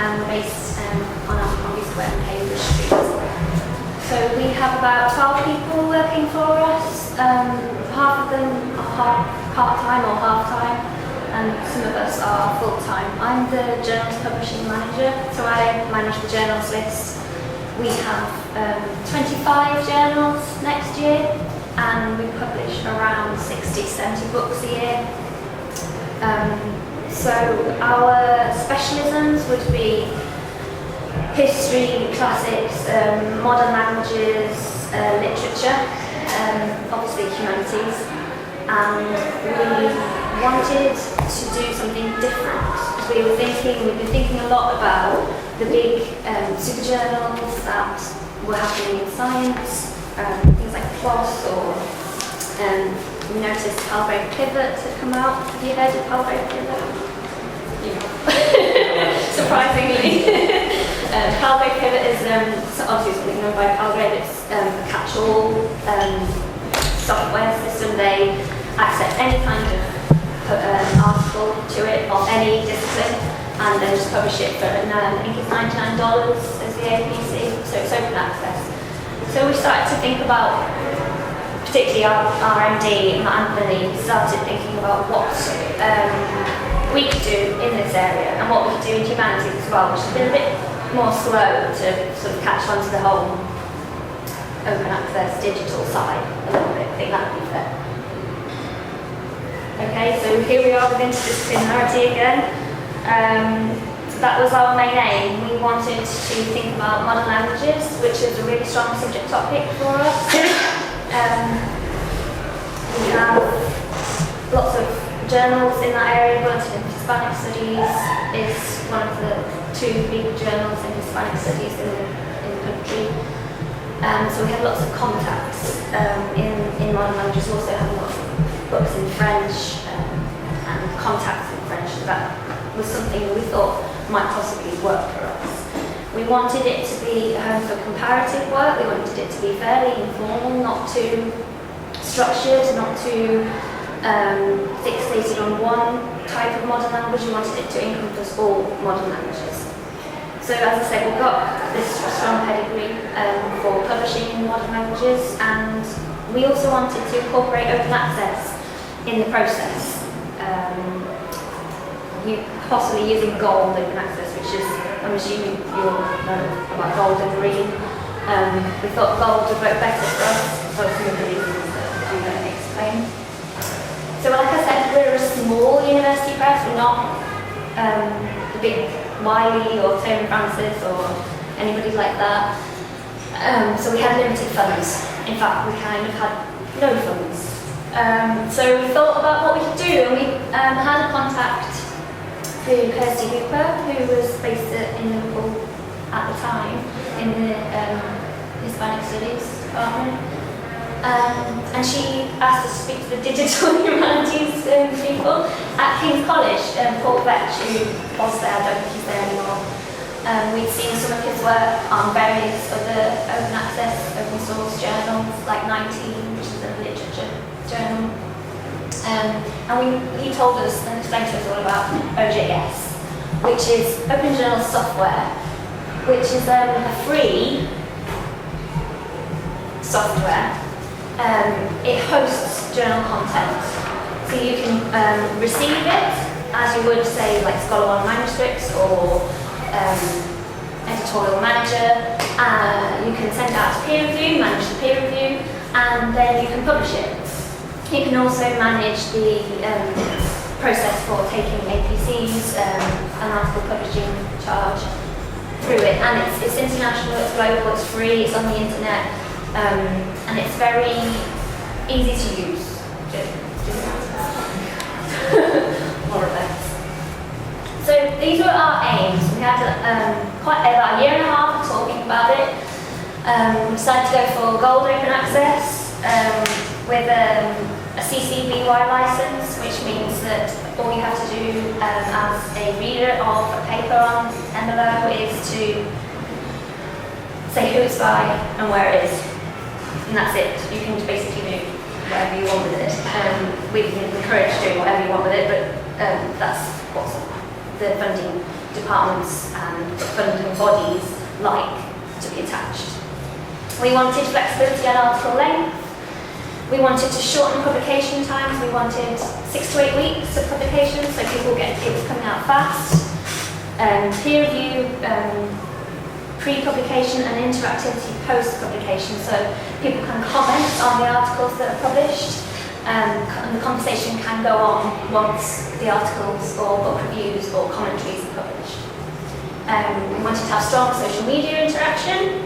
Speaker 4: and we're based on our Congress Square and Cambridge Street. So we have about 12 people working for us. Half of them are part-time or half-time, and some of us are full-time. I'm the journals publishing manager, so I manage the journals list. We have 25 journals next year, and we publish around 60-70 books a year. So our specialisms would be history, classics, modern languages, literature, obviously humanities, and we wanted to do something different. We've been thinking a lot about the big super journals that were happening in science, things like PLOS, or we noticed Palgrave Pivot had come out. Have you heard of Palgrave Pivot? Yeah. Surprisingly. Palgrave Pivot is obviously something known by Palgrave. It's a catch-all software system. They accept any kind of article to it of any discipline, and then just publish it for, I think it's $99 as the APC, so it's open access. So we started to think about, particularly our MD, Matt Anthony, started thinking about what we could do in this area and what we could do in humanities as well, which has been a bit more slow to sort of catch on to the whole open access digital side a little bit. I think that would be fair. Okay, so here we are with interdisciplinarity again. That was our main aim. We wanted to think about modern languages, which is a really strong subject topic for us. We have lots of journals in that area. Bulletin of Hispanic Studies is one of the two big journals in Hispanic Studies in the country. So we have lots of contacts in modern languages. We also have lots of books in French and contacts in French. So that was something that we thought might possibly work for us. We wanted it to be a home for comparative work. We wanted it to be fairly informal, not too structured, not too fixated on one type of modern language. We wanted it to encompass all modern languages. So as I said, we've got this strong pedigree for publishing in modern languages, and we also wanted to incorporate open access in the process. Possibly using gold open access, which is, I'm assuming you all know about gold and green. We thought gold would work better for us for some of the reasons that I'm going to explain. So like I said, we're a small university press. We're not the big Wiley or Tony Francis or anybody like that. So we had limited funds. In fact, we kind of had no funds. So we thought about what we could do, and we had a contact through Kirsty Hooper, who was based in Liverpool at the time in the Hispanic Studies department. And she asked us to speak to the digital humanities people at King's College, Paul Vetch, who was there, I don't think he's there anymore. We'd seen some of his work on various other open access, open source journals, like 19, which is a literature journal. And he told us and explained to us all about OJS, which is Open Journal Software, which is a free software. It hosts journal content, so you can receive it as you would say like Scholar One manuscripts or editorial manager. You can send out to peer review, manage the peer review, and then you can publish it. You can also manage the process for taking APCs, an article publishing charge through it, and it's international, it's global, it's free, it's on the internet, and it's very easy to use. More or less. So these were our aims. We had quite about a year and a half of talking about it. We decided to go for gold open access with a CC BY license, which means that all you have to do as a reader of a paper on MLO is to
Speaker 13: say who it's by and where it is. And that's it. You can basically do whatever you want with it. We can encourage doing whatever you want with it, but that's what the funding departments and funding bodies like to be attached. We wanted flexibility on article length. We wanted to shorten publication times. We wanted 6 to 8 weeks of publication, so people get it was coming out fast. Peer review, pre-publication, and interactivity post-publication, so people can comment on the articles that are published, and the conversation can go on once the articles or book reviews or commentaries are published. We wanted to have strong social media interaction,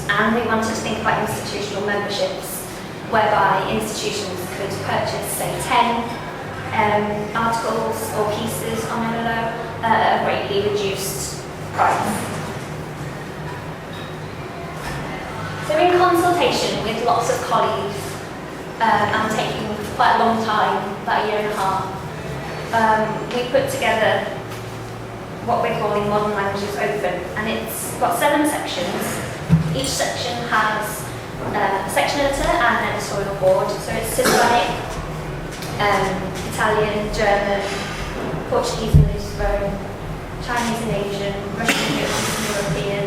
Speaker 13: and we wanted to think about institutional memberships, whereby institutions could purchase, say, 10 articles or pieces on MLO at a greatly reduced price. So in consultation with lots of colleagues, and taking quite a long time, about a year and a half, we put together what we're calling Modern Languages Open, and it's got 7 sections. Each section has a section editor and an editorial board, so it's Hispanic, Italian, German, Portuguese and Lutheran, Chinese and Asian, Russian and Eastern European,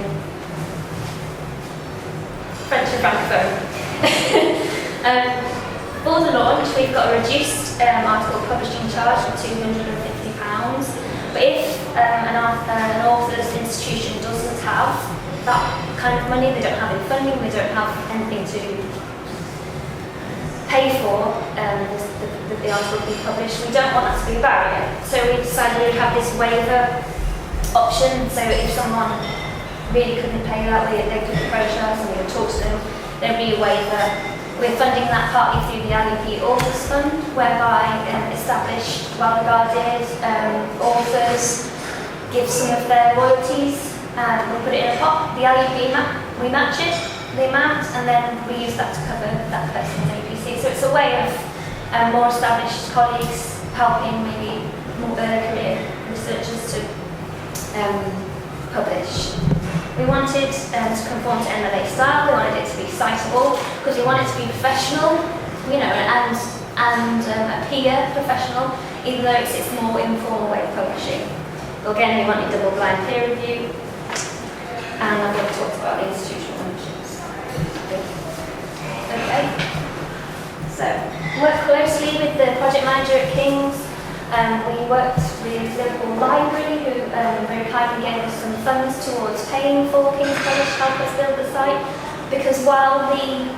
Speaker 13: French and Francophone. For the launch, we've got a reduced article publishing charge of £250. But if an author's institution doesn't have that kind of money, they don't have any funding, they don't have anything to pay for the article to be published, we don't want that to be a barrier. So we decided we'd have this waiver option, so if someone really couldn't pay that, they could approach us and we would talk to them, there'd be a waiver. We're funding that partly through the LEP Authors Fund, whereby established, well-regarded authors give some of their royalties, we put it in a pot. The LEP, we match it, the amount, and then we use that to cover that person's APC. So it's a way of more established colleagues helping maybe more early career researchers to publish. We wanted to conform to MLA style, we wanted it to be citable, because we want it to be professional, you know, and appear professional, even though it's a more informal way of publishing. But again, we wanted double-blind peer review, and I'm going to talk about the institutional memberships. Okay. So, work closely with the project manager at King's. We worked with Liverpool Library, who very kindly gave us some funds towards paying for King's College to help us build the site. Because while the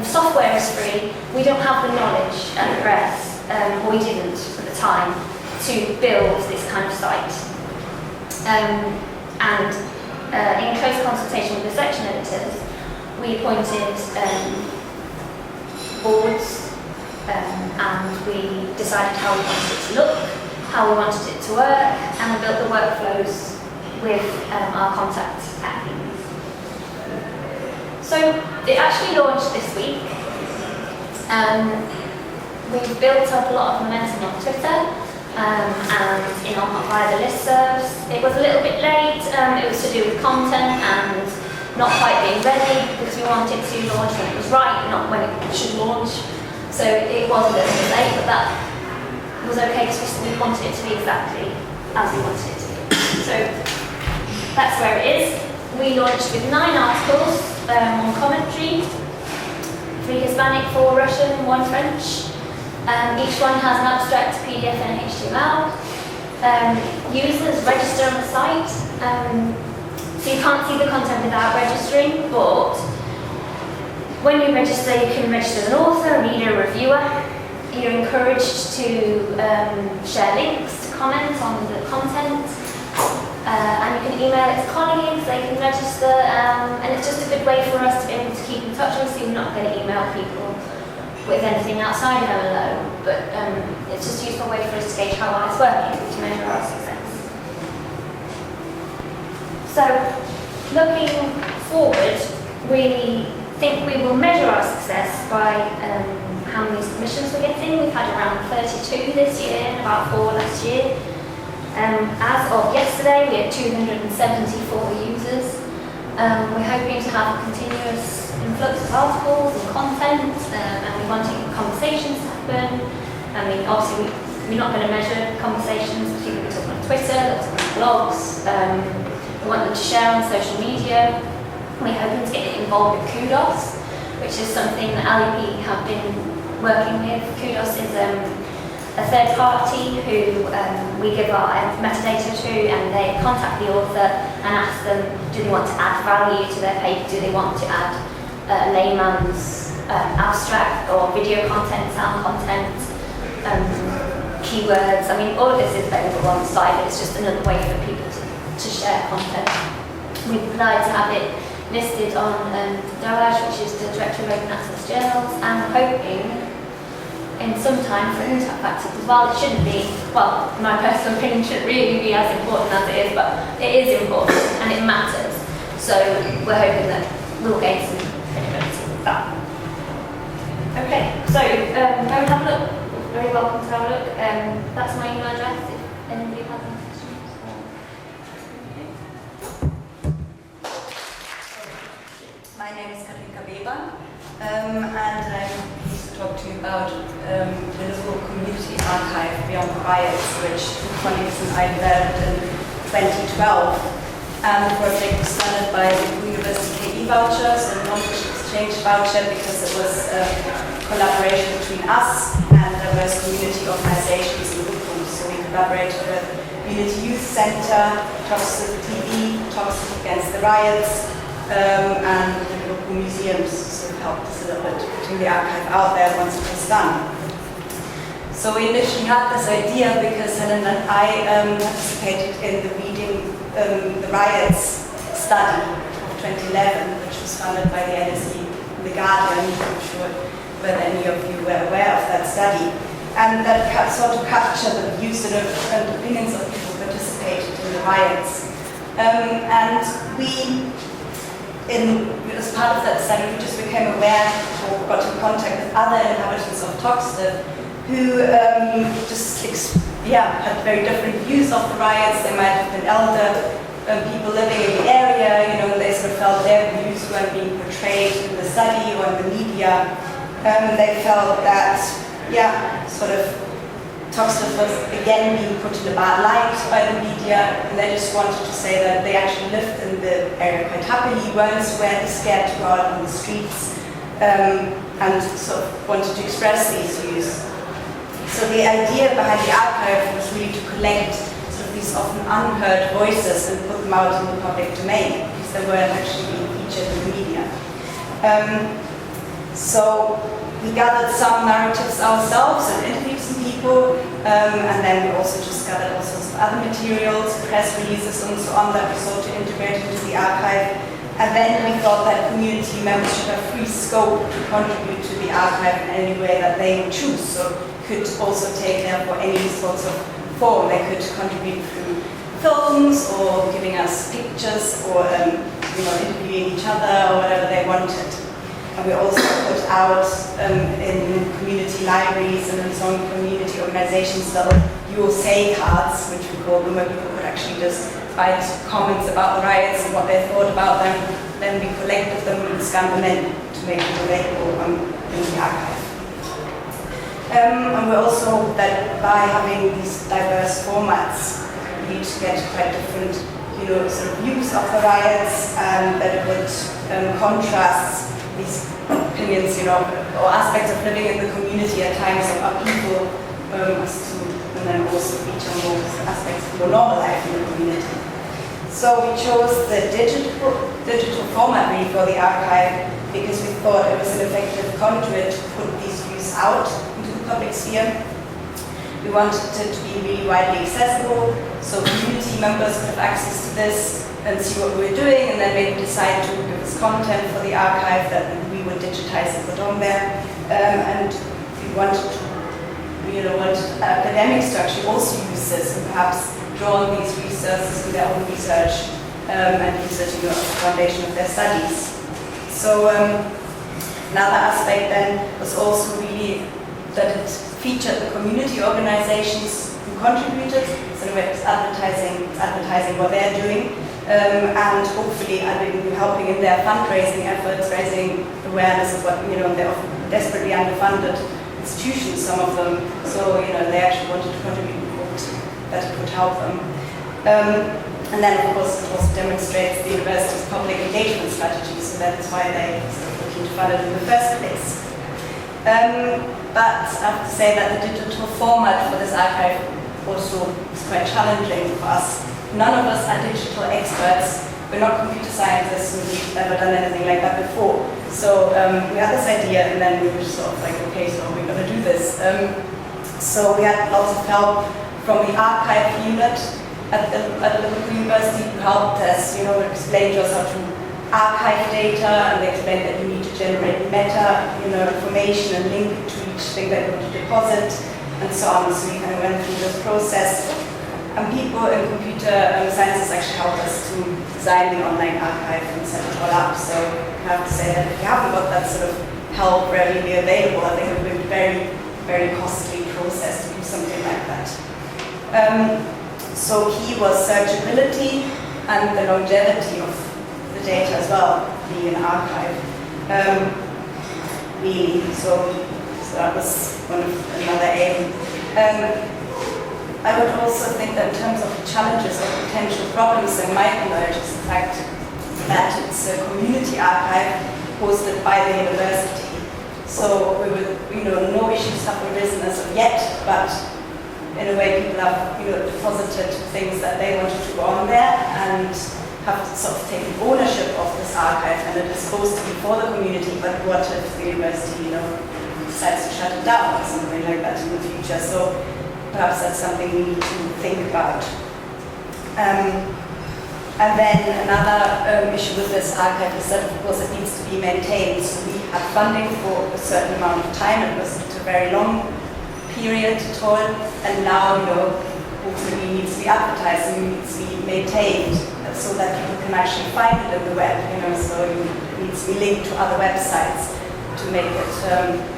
Speaker 13: software is free, we don't have the knowledge at the press, or we didn't at the time, to build this kind of site. In close consultation with the section editors, we appointed boards. And we decided how we wanted it to look, how we wanted it to work, and we built the workflows with our contacts at King's. So it actually launched this week. We've built up a lot of momentum on Twitter and via the listservs. It was a little bit late. It was to do with content and not quite being ready, because we wanted to launch when it was right, not when it should launch. So it was a little bit late, but that was okay because we wanted it to be exactly as we wanted it to be. So that's where it is. We launched with 9 articles on commentary, 3 Hispanic, 4 Russian, 1 French. Each one has an abstract, PDF and HTML. Users register on the site, so you can't see the content without registering, but when you register, you can register as an author, reader, reviewer. You're encouraged to share links, to comment on the content, and you can email it to colleagues, they can register, and it's just a good way for us to be able to keep in touch. Obviously, we're not going to email people with anything outside of MLO, but it's just a useful way for us to gauge how well it's working, to measure our success. So, looking forward, we think we will measure our success by how many submissions we're getting. We've had around 32 this year and about 4 last year. As of yesterday, we had 274 users. We're hoping to have a continuous influx of articles and content, and we want conversations to happen. I mean, obviously, we're not going to measure conversations. People talk on Twitter, they'll talk on blogs. We want them to share on social media. We're hoping to get involved with Kudos, which is something that LEP have been working with. Kudos is a third party who we give our metadata to, and they contact the author and ask them, do they want to add value to their paper? Do they want to add layman's abstract or video content, sound content, keywords? I mean, all of this is available on the site, but it's just another way for people to share content. We'd like to have it listed on DOAJ, which is the Directory of Open Access Journals, and we're hoping in some time for impact factors as well. It shouldn't be, well, in my personal opinion, shouldn't really be as important as it is, but it is important and it matters. So we're hoping that we'll gain some credibility with that. Okay, so go and have a look. Very welcome to have a look. That's my email address if anybody has any questions.
Speaker 14: My name is Karinka Weber, and I'm pleased to talk to you about the Liverpool Community Archive Beyond the Riots, which colleagues and I developed in 2012. The project was funded by the University KE vouchers and knowledge exchange voucher because it was a collaboration between us and diverse community organizations in Liverpool. So we collaborated with Community Youth Centre, Talks to the TV, Talks Against the Riots, and the local museums sort of helped us a little bit putting the archive out there once it was done. So we initially had this idea because Helen and I participated in the Reading the Riots study of 2011, which was funded by the NSE and the Guardian. I'm sure whether any of you were aware of that study. And that sort of captured the views and opinions of people who participated in the riots. And we, as part of that study, we just became aware or got in contact with other inhabitants of Toxteth who had very different views of the riots. They might have been elder people living in the area, and they sort of felt their views weren't being portrayed in the study or in the media. They felt that, Toxteth was again being put in a bad light by the media, and they just wanted to say that they actually lived in the area quite happily, weren't scared to go out on the streets, and sort of wanted to express these views. So the idea behind the archive was really to collect sort of these often unheard voices and put them out in the public domain, because they weren't actually being featured in the media. So we gathered some narratives ourselves and interviewed some people, and then we also just gathered all sorts of other materials, press releases and so on that we sought to integrate into the archive. And then we thought that community members should have free scope to contribute to the archive in any way that they would choose. So could also take therefore any sorts of form. They could contribute through films or giving us pictures or interviewing each other or whatever they wanted. And we also put out in community libraries and in some community organizations little "You Will Say" cards, which we call them, where people could actually just write comments about the riots and what they thought about them. Then we collected them and scanned them in to make them available in the archive. And we also hope that by having these diverse formats, we get quite different sort of views of the riots, and that it would contrast these opinions, or aspects of living in the community at times of upheaval, and then also feature more aspects of more normal life in the community. So we chose the digital format really for the archive because we thought it was an effective conduit to put these views out into the public sphere. We wanted it to be really widely accessible, so community members could have access to this and see what we were doing, and then maybe decide to give us content for the archive that we would digitize and put on there. And we wanted academics to actually also use this and perhaps draw on these resources in their own research and use it as the foundation of their studies. So another aspect then was also really that it featured the community organizations who contributed, so it's advertising what they're doing. and hopefully helping in their fundraising efforts, raising awareness of what, they're often desperately underfunded institutions, some of them, so they actually wanted to contribute that it would help them. And then of course it also demonstrates the university's public engagement strategy, so that's why they were looking to fund it in the first place. But I have to say that the digital format for this archive also is quite challenging for us. None of us are digital experts. We're not computer scientists, and we've never done anything like that before. So we had this idea, and then we were sort of like, okay, so we're going to do this. So we had lots of help from the archive unit at the local university who helped us, explain to us how to archive data, and they explained that you need to generate meta, information and link it to each thing that you want to deposit, and so on. So we kind of went through this process. And people in computer sciences actually helped us to design the online archive and set it all up. So I have to say that if you haven't got that sort of help readily available, I think it would be a very, very costly process to do something like that. So key was searchability and the longevity of the data as well, being an archive. Really, so that was another aim. I would also think that in terms of challenges or potential problems that might emerge is the fact that it's a community archive hosted by the university. So we would, no issues have arisen as of yet, but in a way people have, deposited things that they wanted to go on there and have sort of taken ownership of this archive, and it is supposed to be for the community, but what if the university, decides to shut it down or something like that in the future? So perhaps that's something we need to think about. And then another issue with this archive is that, of course, it needs to be maintained. So we had funding for a certain amount of time. It wasn't a very long period at all. And now, hopefully it needs to be advertised and it needs to be maintained so that people can actually find it in the web. So it needs to be linked to other websites to make it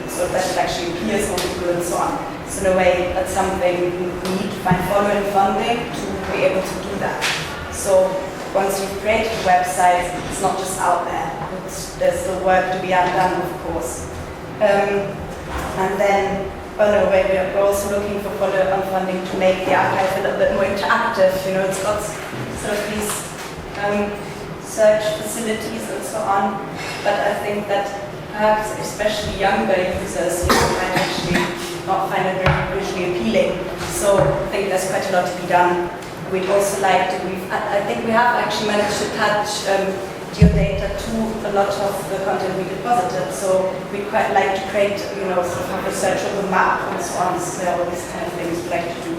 Speaker 14: so that it actually appears on Google and so on. So in a way, that's something we need to find following funding to be able to do that. So once you've created a website, it's not just out there. There's the work to be undone, of course. And then, we're also looking for follow-up funding to make the archive a little bit more interactive. It's got sort of these search facilities and so on. But I think that perhaps especially younger users might actually not find it very visually appealing. So I think there's quite a lot to be done. We'd also like to, I think we have actually managed to attach geodata to a lot of the content we deposited. So we'd quite like to create, sort of have a searchable map and so on. So there are all these kind of things we'd like to do.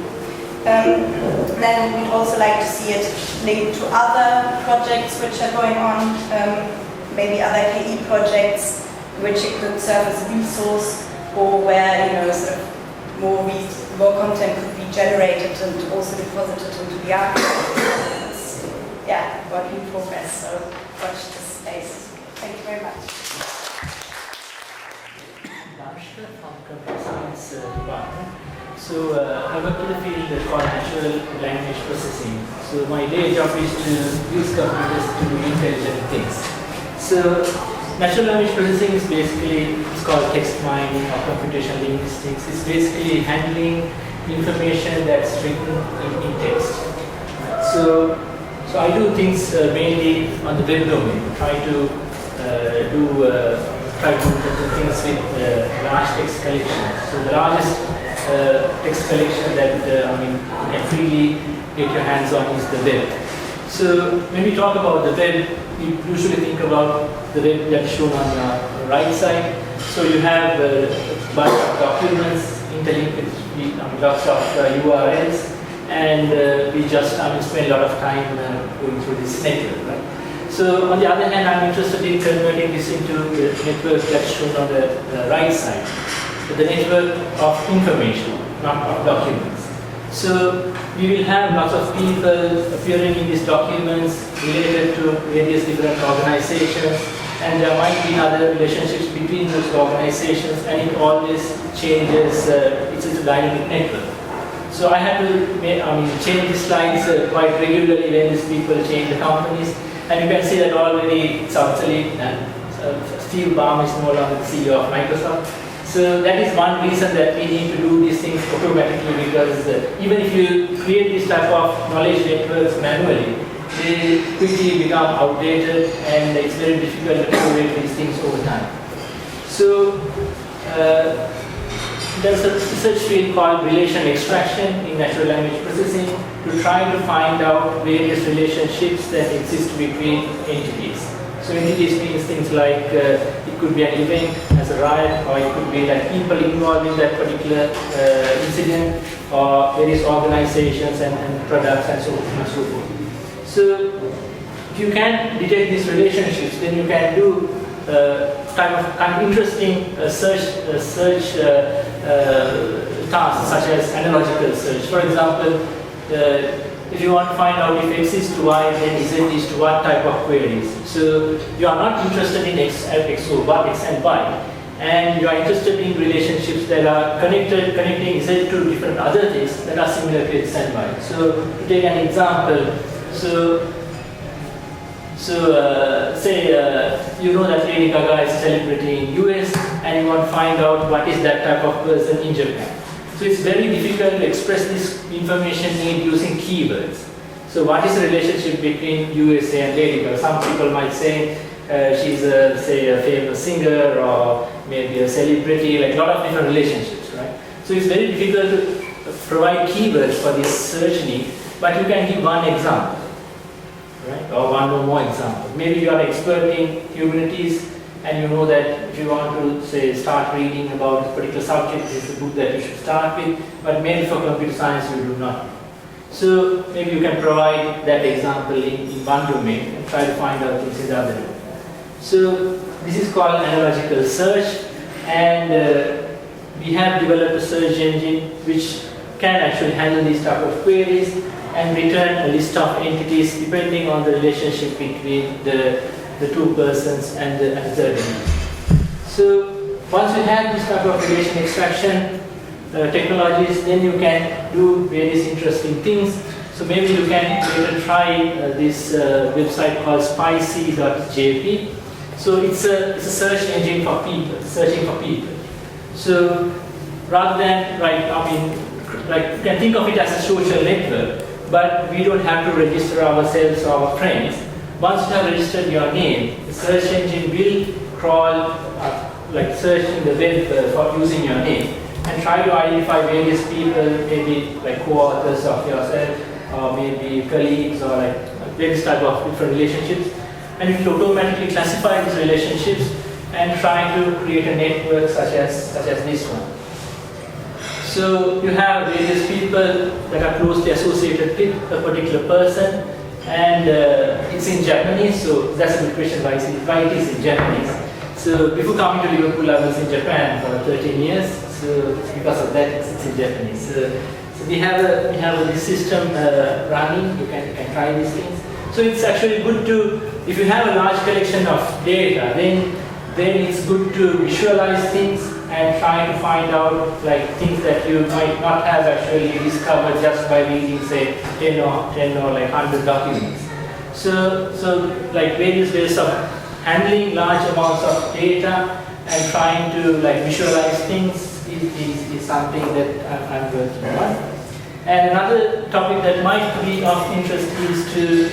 Speaker 14: Then we'd also like to see it linked to other projects which are going on, maybe other KE projects, which it could serve as a resource, or where sort of more content could be generated and also deposited into the archive. Work in progress. So watch this space. Thank you very much.
Speaker 15: Darshna from Computer Science Department. So I work in the field called natural language processing. So my day job is to use computers to do intelligent things. So natural language processing is basically, it's called text mining or computational linguistics. It's basically handling information that's written in text. So I do things mainly on the web domain. Try to do things with large text collection. So the largest text collection that you can freely get your hands on is the web. So when we talk about the web, you usually think about the web that's shown on the right side. So you have a bunch of documents interlinked with lots of URLs, and we just spend a lot of time going through this network, right? So on the other hand, I'm interested in converting this into the network that's shown on the right side, the network of information, not of documents. So we will have lots of people appearing in these documents related to various different organizations, and there might be other relationships between those organizations, and it always changes. It's a dynamic network. So I had to change the slides quite regularly when these people change the companies. And you can see that already it's obsolete, and Steve Ballmer is no longer the CEO of Microsoft. So that is one reason that we need to do these things automatically, because even if you create this type of knowledge networks manually, they quickly become outdated and it's very difficult to curate these things over time. So there's a research field called relation extraction in natural language processing to try to find out various relationships that exist between entities. So entities means things like it could be an event as a riot, or it could be like people involved in that particular incident, or various organizations and products and so on and so forth. So if you can detect these relationships, then you can do kind of interesting search tasks such as analogical search. For example, if you want to find out if X is to Y, then Z is to what type of queries. So you are not interested in X and Y, and you are interested in relationships that are connecting Z to different other things that are similar to X and Y. So to take an example, say you know that Lady Gaga is a celebrity in US, and you want to find out what is that type of person in Japan. So it's very difficult to express this information need using keywords. So what is the relationship between USA and Lady Gaga? Some people might say she's a famous singer, or maybe a celebrity, like a lot of different relationships, right? So it's very difficult to provide keywords for this search need, but you can give one example. Right? Or one or more examples. Maybe you are an expert in humanities, and you know that if you want to say start reading about a particular subject, this is a book that you should start with, but maybe for computer science you do not. So maybe you can provide that example in one domain and try to find out things in the other domain. So this is called analogical search, and we have developed a search engine which can actually handle these type of queries and return a list of entities depending on the relationship between the two persons and the third entity. So once you have this type of relation extraction technologies, then you can do various interesting things. So maybe you can later try this website called spicy.jp. So it's a search engine for people, searching for people. So rather than you can think of it as a social network, but we don't have to register ourselves or our friends. Once you have registered your name, the search engine will crawl, search in the web for using your name, and try to identify various people, maybe like co-authors of yourself, or maybe colleagues, or like various type of different relationships, and it will automatically classify these relationships and try to create a network such as this one. So you have various people that are closely associated with a particular person, and it's in Japanese, so that's a good question, why it is in Japanese. So before coming to Liverpool, I was in Japan for 13 years, so because of that it's in Japanese. So we have this system running, you can try these things. So it's actually good to, if you have a large collection of data, then it's good to visualize things and try to find out things that you might not have actually discovered just by reading, say, 10 or 100 documents. So various ways of handling large amounts of data and trying to visualize things is something that I'm working on. And another topic that might be of interest is to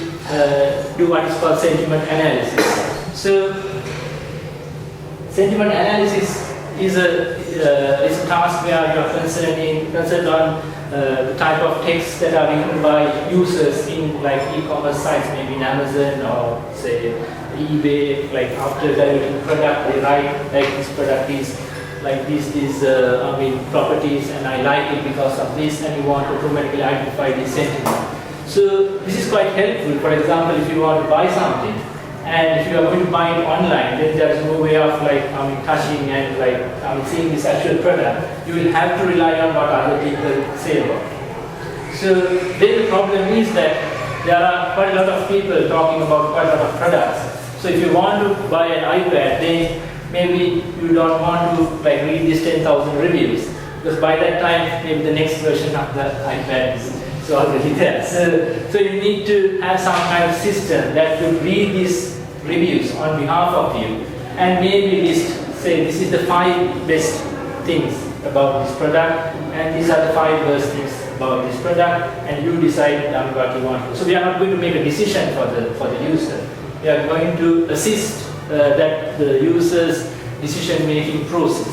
Speaker 15: do what is called sentiment analysis. So sentiment analysis is a task where you are concerned on the type of texts that are written by users in e-commerce sites, maybe in Amazon or say eBay. After evaluating the product, they write this product is these properties, and I like it because of this, and you want to automatically identify this sentiment. So this is quite helpful. For example, if you want to buy something, and if you are going to buy it online, then there is no way of touching and seeing this actual product. You will have to rely on what other people say about it. So then the problem is that there are quite a lot of people talking about quite a lot of products. So if you want to buy an iPad, then maybe you don't want to read these 10,000 reviews. because by that time maybe the next version of the iPad is already there. So you need to have some kind of system that will read these reviews on behalf of you and maybe list, say this is the 5 best things about this product and these are the 5 worst things about this product, and you decide on what you want to. So we are not going to make a decision for the user. We are going to assist that the user's decision-making process.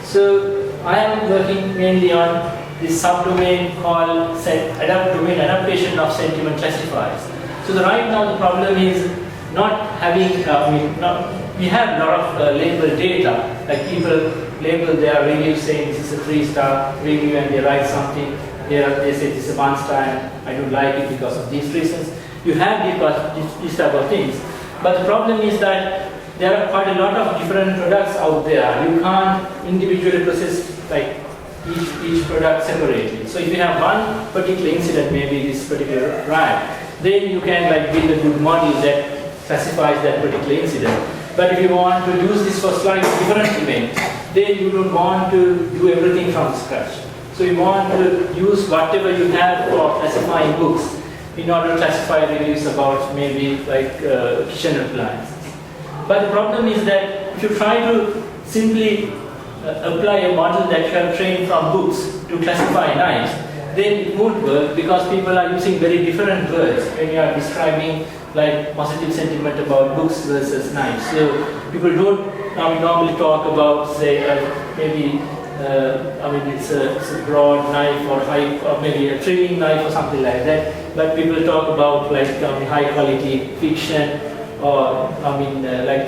Speaker 15: So I am working mainly on this subdomain called domain adaptation of sentiment classifiers. So right now the problem is not having, we have a lot of label data, like people label their review saying this is a 3-star review and they write something. Here they say this is a 1-star and I don't like it because of these reasons. You have these type of things. But the problem is that there are quite a lot of different products out there. You can't individually process like each product separately. So if you have one particular incident, maybe this particular brand, then you can like build a good model that classifies that particular incident. But if you want to use this for slightly different events, then you don't want to do everything from scratch. So you want to use whatever you have for classifying books in order to classify reviews about maybe like kitchen appliances. But the problem is that if you try to simply apply a model that you have trained from books to classify knives, then it won't work because people are using very different words when you are describing like positive sentiment about books versus knives. So people don't normally talk about, say, maybe it's a broad knife or maybe a trimming knife or something like that. But people talk about like high quality fiction or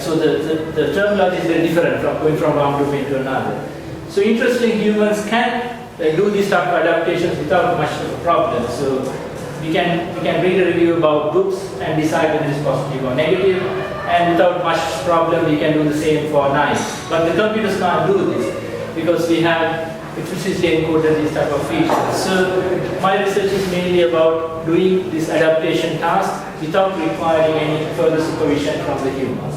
Speaker 15: so the terminology is very different from going from one domain to another. So interesting, humans can do these type of adaptations without much of a problem. So we can read a review about books and decide whether it is positive or negative, and without much problem we can do the same for knives. But the computers can't do this because we have explicitly encoded these type of features. So my research is mainly about doing this adaptation task without requiring any further supervision from the humans.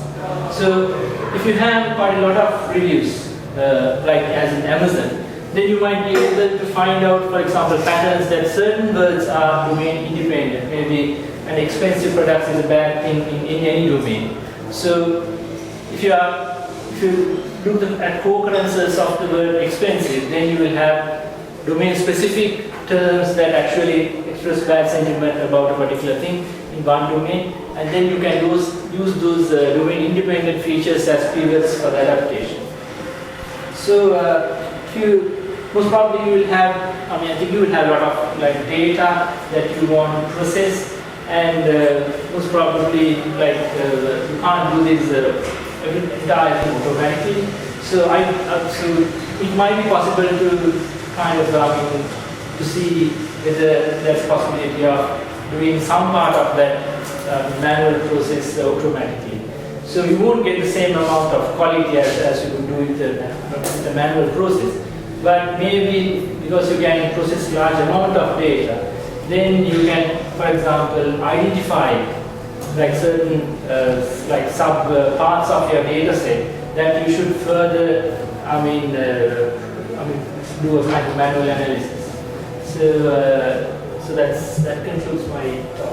Speaker 15: So if you have quite a lot of reviews, like as in Amazon, then you might be able to find out, for example, patterns that certain words are domain independent. Maybe an expensive product is a bad thing in any domain. So if you look at co-occurrences of the word expensive, then you will have domain-specific terms that actually express bad sentiment about a particular thing in one domain, and then you can use those domain-independent features as pivots for the adaptation. So most probably you will have, I think you will have a lot of like data that you want to process, and most probably like you can't do this entire thing automatically. So it might be possible to kind of to see whether there's a possibility of doing some part of that manual process automatically. So you won't get the same amount of quality as you would do with the manual process. But maybe because you can process large amount of data, then you can, for example, identify like certain like sub parts of your data set that you should further, do a kind of manual analysis. So that concludes my talk.